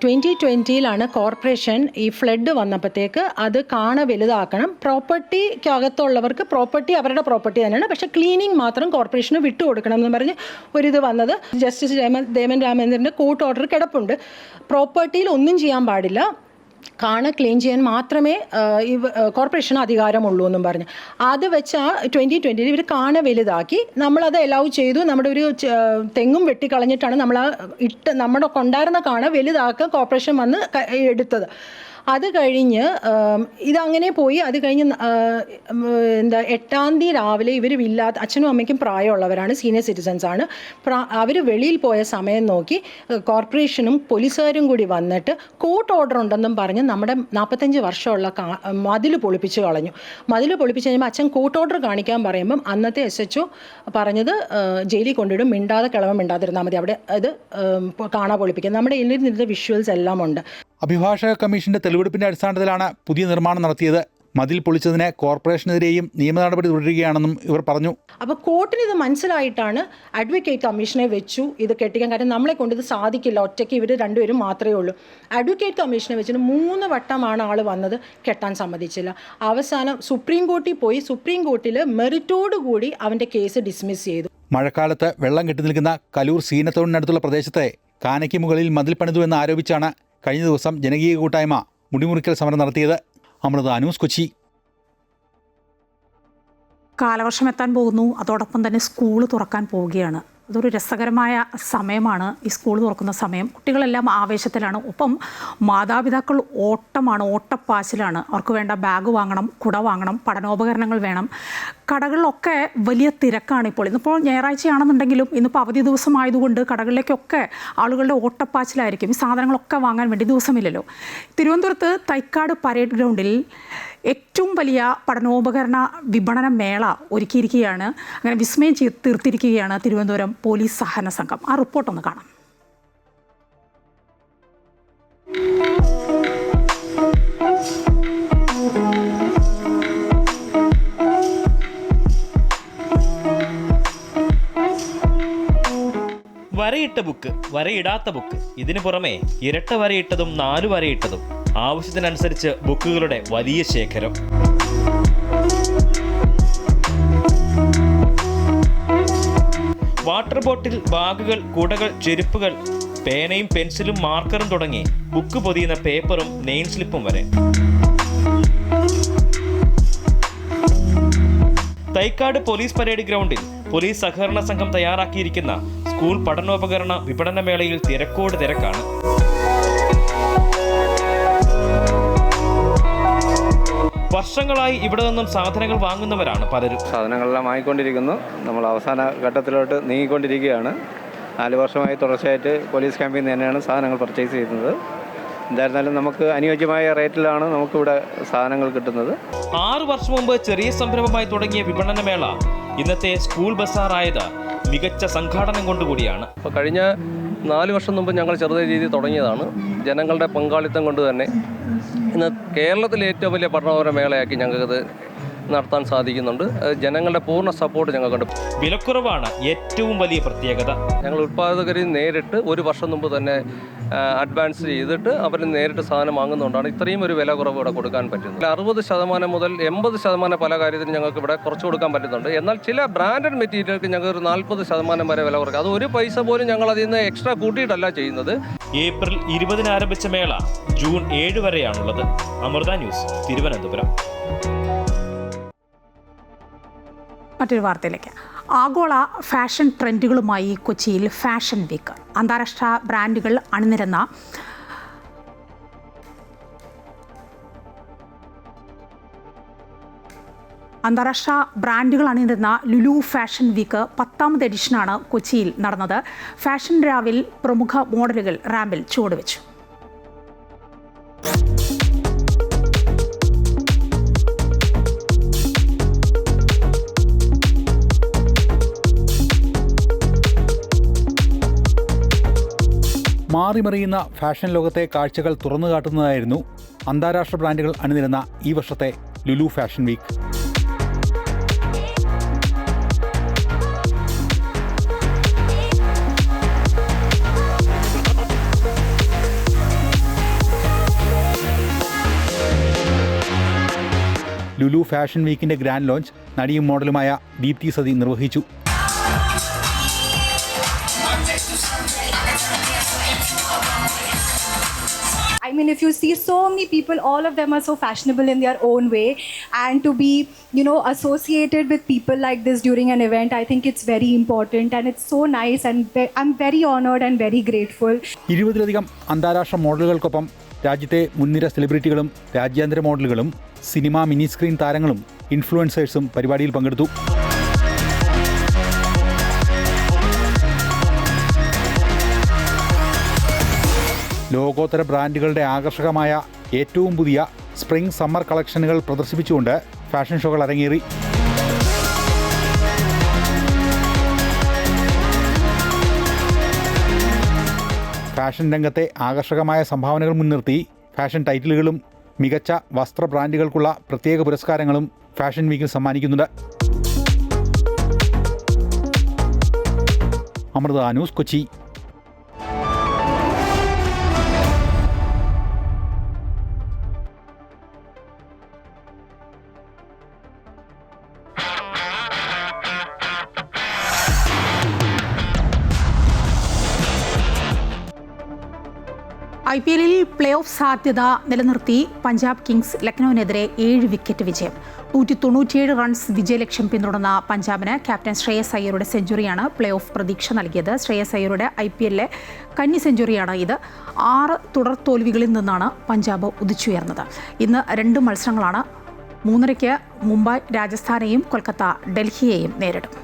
2020-ലാണ് കോർപ്പറേഷൻ ഈ ഫ്ലഡ് വന്നപ്പോഴത്തേക്ക് അത് കാണ വലുതാക്കണം, പ്രോപ്പർട്ടിക്കകത്തുള്ളവർക്ക് പ്രോപ്പർട്ടി അവരുടെ പ്രോപ്പർട്ടി തന്നെയാണ്, പക്ഷേ ക്ലീനിങ് മാത്രം കോർപ്പറേഷന് വിട്ടുകൊടുക്കണം എന്ന് പറഞ്ഞ് ഒരിത് വന്നത്. ജസ്റ്റിസ് ദേവൻ രാമേന്ദ്രൻ്റെ കോർട്ട് ഓർഡർ കിടപ്പുണ്ട്. പ്രോപ്പർട്ടിയിൽ ഒന്നും ചെയ്യാൻ പാടില്ല, കാണ ക്ലീൻ ചെയ്യാൻ മാത്രമേ കോർപ്പറേഷന് അധികാരമുള്ളൂ എന്നും പറഞ്ഞ് അത് വെച്ച് 2020 ഇവർ കാണ വലുതാക്കി. നമ്മളത് അലൗ ചെയ്തു. നമ്മുടെ ഒരു തെങ്ങും വെട്ടിക്കളഞ്ഞിട്ടാണ് നമ്മൾ നമ്മുടെ കൊണ്ടായിരുന്ന കാണ വലുതാക്കാൻ കോർപ്പറേഷൻ വന്ന് എടുത്തത്. അത് കഴിഞ്ഞ് ഇതങ്ങനെ പോയി. അത് കഴിഞ്ഞ് 8-ാം തീയതി രാവിലെ ഇവരില്ലാത്ത അച്ഛനും അമ്മയ്ക്കും പ്രായമുള്ളവരാണ്, സീനിയർ സിറ്റിസൺസ് ആണ്. അവർ വെളിയിൽ പോയ സമയം നോക്കി കോർപ്പറേഷനും പോലീസുകാരും കൂടി വന്നിട്ട് കോർട്ട് ഓർഡർ ഉണ്ടെന്നും പറഞ്ഞ് നമ്മുടെ 45 വർഷമുള്ള മതിൽ പൊളിപ്പിച്ച് കളഞ്ഞു. മതിൽ പൊളിപ്പിച്ച് കഴിയുമ്പോൾ അച്ഛൻ കോർട്ട് ഓർഡർ കാണിക്കാൻ പറയുമ്പം അന്നത്തെ SHO പറഞ്ഞത് ജയിലിൽ കൊണ്ടിടും, മിണ്ടാതിരുന്നാൽ മതി, അവിടെ അത് കാണാ പൊളിപ്പിക്കുക. നമ്മുടെ ഇതിൻ്റെ വിഷ്വൽസ് എല്ലാം ഉണ്ട്. അഭിഭാഷക കമ്മീഷന്റെ തെളിവെടുപ്പിന്റെ അടിസ്ഥാനത്തിലാണ് പുതിയ നിർമ്മാണം നടത്തിയത്. മതിൽ പൊളിച്ചതിന് കോർപ്പറേഷനെതിരെയും നിയമ നടപടി തുടരുകയാണെന്നും ഇവർ പറഞ്ഞു. അപ്പോൾ കോർട്ടിന് ഇത് മനസ്സിലായിട്ടാണ് അഡ്വക്കേറ്റ് കമ്മീഷനെ വെച്ചു ഇത് കെട്ടിക്കാൻ. കാരണം നമ്മളെ കൊണ്ട് ഇത് സാധിക്കില്ല, ഒറ്റയ്ക്ക് ഇവർ രണ്ടുപേരും മാത്രമേ ഉള്ളൂ. അഡ്വക്കേറ്റ് കമ്മീഷനെ വെച്ചിട്ട് 3 വട്ടമാണ് ആൾ വന്നത്, കെട്ടാൻ സമ്മതിച്ചില്ല. അവസാനം സുപ്രീം കോർട്ടിൽ പോയി, സുപ്രീം കോർട്ടിൽ മെറിറ്റോടുകൂടി അവൻ്റെ കേസ് ഡിസ്മിസ് ചെയ്തു. മഴക്കാലത്ത് വെള്ളം കെട്ടി നിൽക്കുന്ന കലൂർ സീനത്തോടിനടുത്തുള്ള പ്രദേശത്തെ കാനയ്ക്ക് മുകളിൽ മതിൽ പണിതു എന്ന് ആരോപിച്ചാണ് കഴിഞ്ഞ ദിവസം ജനകീയ കൂട്ടായ്മ മുടിമുറിക്കൽ സമരം നടത്തിയത്. അമൃത ന്യൂസ്, കൊച്ചി. കാലവർഷം എത്താൻ പോകുന്നു, അതോടൊപ്പം തന്നെ സ്കൂൾ തുറക്കാൻ പോവുകയാണ്. അതൊരു രസകരമായ സമയമാണ് ഈ സ്കൂൾ തുറക്കുന്ന സമയം. കുട്ടികളെല്ലാം ആവേശത്തിലാണ്, ഒപ്പം മാതാപിതാക്കൾ ഓട്ടമാണ്, ഓട്ടപ്പാച്ചിലാണ്. അവർക്ക് വേണ്ട ബാഗ് വാങ്ങണം, കുട വാങ്ങണം, പഠനോപകരണങ്ങൾ വേണം. കടകളിലൊക്കെ വലിയ തിരക്കാണ് ഇപ്പോൾ. ഇന്നിപ്പോൾ ഞായറാഴ്ചയാണെന്നുണ്ടെങ്കിലും ഇന്നിപ്പോൾ അവധി ദിവസമായതുകൊണ്ട് കടകളിലേക്കൊക്കെ ആളുകളുടെ ഓട്ടപ്പാച്ചിലായിരിക്കും. ഈ സാധനങ്ങളൊക്കെ വാങ്ങാൻ വേണ്ടി ദിവസമില്ലല്ലോ. തിരുവനന്തപുരത്ത് തൈക്കാട് പരേഡ് ഗ്രൗണ്ടിൽ ഏറ്റവും വലിയ പഠനോപകരണ വിപണന മേള ഒരുക്കിയിരിക്കുകയാണ്. അങ്ങനെ വിസ്മയം തീർത്തിരിക്കുകയാണ് തിരുവനന്തപുരം പോലീസ് സഹകരണ സംഘം. ആ റിപ്പോർട്ടൊന്ന് കാണാം. വരയിട്ട ബുക്ക്, വരയിടാത്ത ബുക്ക്, ഇതിനു പുറമെ ഇരട്ട വരയിട്ടതും 4 വരയിട്ടതും, ആവശ്യത്തിനനുസരിച്ച് ബുക്കുകളുടെ വലിയ ശേഖരം. വാട്ടർ ബോട്ടിൽ, ബാഗുകൾ, കുടകൾ, ചെരുപ്പുകൾ, പേനയും പെൻസിലും മാർക്കറും തുടങ്ങി ബുക്ക് പൊതിയുന്ന പേപ്പറും നെയിം സ്ലിപ്പും വരെ. തൈക്കാട് പോലീസ് പരേഡ് ഗ്രൗണ്ടിൽ പോലീസ് സഹകരണ സംഘം തയ്യാറാക്കിയിരിക്കുന്ന സ്കൂൾ പഠനോപകരണ വിപണന മേളയിൽ തിരക്കോട് തിരക്കാണ്. വർഷങ്ങളായി ഇവിടെ നിന്നും സാധനങ്ങൾ വാങ്ങുന്നവരാണ് പലരും. സാധനങ്ങളെല്ലാം വാങ്ങിക്കൊണ്ടിരിക്കുന്നു. നമ്മൾ അവസാന ഘട്ടത്തിലോട്ട് നീങ്ങിക്കൊണ്ടിരിക്കുകയാണ്. 4 വർഷമായി തുടർച്ചയായിട്ട് പോലീസ് ക്യാമ്പിൽ നിന്ന് തന്നെയാണ് സാധനങ്ങൾ പർച്ചേസ് ചെയ്യുന്നത്. എന്തായിരുന്നാലും നമുക്ക് അനുയോജ്യമായ റേറ്റിലാണ് നമുക്കിവിടെ സാധനങ്ങൾ കിട്ടുന്നത്. 6 വർഷം മുമ്പ് ചെറിയ സംരംഭമായി തുടങ്ങിയ വിപണനമേള ഇന്നത്തെ സ്കൂൾ ബസാറായത് മികച്ച സംഘാടനം കൊണ്ടുകൂടിയാണ്. അപ്പോൾ കഴിഞ്ഞ 4 വർഷം മുമ്പ് ഞങ്ങൾ ചെറിയ രീതിയിൽ തുടങ്ങിയതാണ്. ജനങ്ങളുടെ പങ്കാളിത്തം കൊണ്ട് തന്നെ ഇന്ന് കേരളത്തിലെ ഏറ്റവും വലിയ പഠനോപകരണ മേളയാക്കി ഞങ്ങൾക്കത് നടത്താൻ സാധിക്കുന്നുണ്ട്. ജനങ്ങളുടെ പൂർണ്ണ സപ്പോർട്ട് ഞങ്ങൾക്കുണ്ട്. വിലക്കുറവാണ് ഏറ്റവും വലിയ പ്രത്യേകത. ഞങ്ങൾ ഉൽപ്പാദകരിൽ നേരിട്ട് 1 വർഷം മുമ്പ് തന്നെ അഡ്വാൻസ് ചെയ്തിട്ട് അവർ നേരിട്ട് സാധനം വാങ്ങുന്നതുകൊണ്ടാണ് ഇത്രയും ഒരു വില കുറവ് ഇവിടെ കൊടുക്കാൻ പറ്റുന്നത്. 60% മുതൽ 80% പല കാര്യത്തിനും ഞങ്ങൾക്ക് ഇവിടെ കുറച്ച് കൊടുക്കാൻ പറ്റുന്നുണ്ട്. എന്നാൽ ചില ബ്രാൻഡഡ് മെറ്റീരിയലുകൾക്ക് ഞങ്ങൾക്ക് ഒരു 40% വരെ വില കുറയ്ക്കും. അത് 1 പൈസ പോലും ഞങ്ങൾ അതിൽ നിന്ന് എക്സ്ട്രാ കൂട്ടിയിട്ടല്ല ചെയ്യുന്നത്. ഏപ്രിൽ 20 ആരംഭിച്ച മേള ജൂൺ 7 വരെയാണുള്ളത്. അമൃത ന്യൂസ്, തിരുവനന്തപുരം. മറ്റൊരു വാർത്തയിലേക്ക്. ആഗോള ഫാഷൻ ട്രെൻഡുകളുമായി കൊച്ചിയിൽ ഫാഷൻ വീക്ക്. അന്താരാഷ്ട്ര ബ്രാൻഡുകൾ അണിനിരുന്ന ലുലു ഫാഷൻ വീക്ക് 10ാമത് എഡിഷനാണ് കൊച്ചിയിൽ നടന്നത്. ഫാഷൻ രാവിൽ പ്രമുഖ മോഡലുകൾ റാമ്പിൽ ചുവടുവെച്ചു. മാറിമറിയുന്ന ഫാഷൻ ലോകത്തെ കാഴ്ചകൾ തുറന്നു കാട്ടുന്നതായിരുന്നു അന്താരാഷ്ട്ര ബ്രാൻഡുകൾ അണിനിരുന്ന ഈ വർഷത്തെ Lulu fashion week. Lulu fashion വീക്കിന്റെ ഗ്രാൻഡ് ലോഞ്ച് നടിയും മോഡലുമായ ദീപ്തി സതി നിർവഹിച്ചു. I mean, if you see so many people, all of them are so fashionable in their own way, and to be, associated with people like this during an event, I think it's very important and it's so nice, and I'm very honored and very grateful. 20-ലധികം അന്താരാഷ്ട്ര മോഡലുകൾക്കൊപ്പം രാജ്യത്തെ മുൻനിര സെലിബ്രിറ്റികളും രാജ്യാന്തര മോഡലുകളും cinema mini screen താരങ്ങളും ഇൻഫ്ലുവൻസേഴ്സും പരിപാടിയിൽ പങ്കെടുത്തു. ലോകോത്തര ബ്രാൻഡുകളുടെ ആകർഷകമായ ഏറ്റവും പുതിയ സ്പ്രിംഗ് സമ്മർ കളക്ഷനുകൾ പ്രദർശിപ്പിച്ചുകൊണ്ട് ഫാഷൻ ഷോകൾ അരങ്ങേറി. ഫാഷൻ രംഗത്തെ ആകർഷകമായ സംഭാവനകൾ മുൻനിർത്തി ഫാഷൻ ടൈറ്റിലുകളും മികച്ച വസ്ത്ര ബ്രാൻഡുകൾക്കുള്ള പ്രത്യേക പുരസ്കാരങ്ങളും ഫാഷൻ വീക്കിൽ സമ്മാനിക്കുന്നുണ്ട്. Amrita news, Kochi. IPL playoff സാധ്യത നിലനിർത്തി പഞ്ചാബ് കിങ്സ് ലക്നൌവിനെതിരെ 7 വിക്കറ്റ് വിജയം. 197 റൺസ് വിജയലക്ഷ്യം പിന്തുടർന്ന പഞ്ചാബിന് ക്യാപ്റ്റൻ ശ്രേയസ് അയ്യരുടെ സെഞ്ചുറിയാണ് പ്ലേ ഓഫ് പ്രതീക്ഷ നൽകിയത്. ശ്രേയസ് അയ്യരുടെ IPL കന്നി സെഞ്ചുറിയാണ് ഇത്. 6 തുടർ തോൽവികളിൽ നിന്നാണ് പഞ്ചാബ് ഉദിച്ചുയർന്നത്. ഇന്ന് 2 മത്സരങ്ങളാണ്. 3:30 മുംബൈ രാജസ്ഥാനെയും കൊൽക്കത്ത ഡൽഹിയെയും നേരിടും.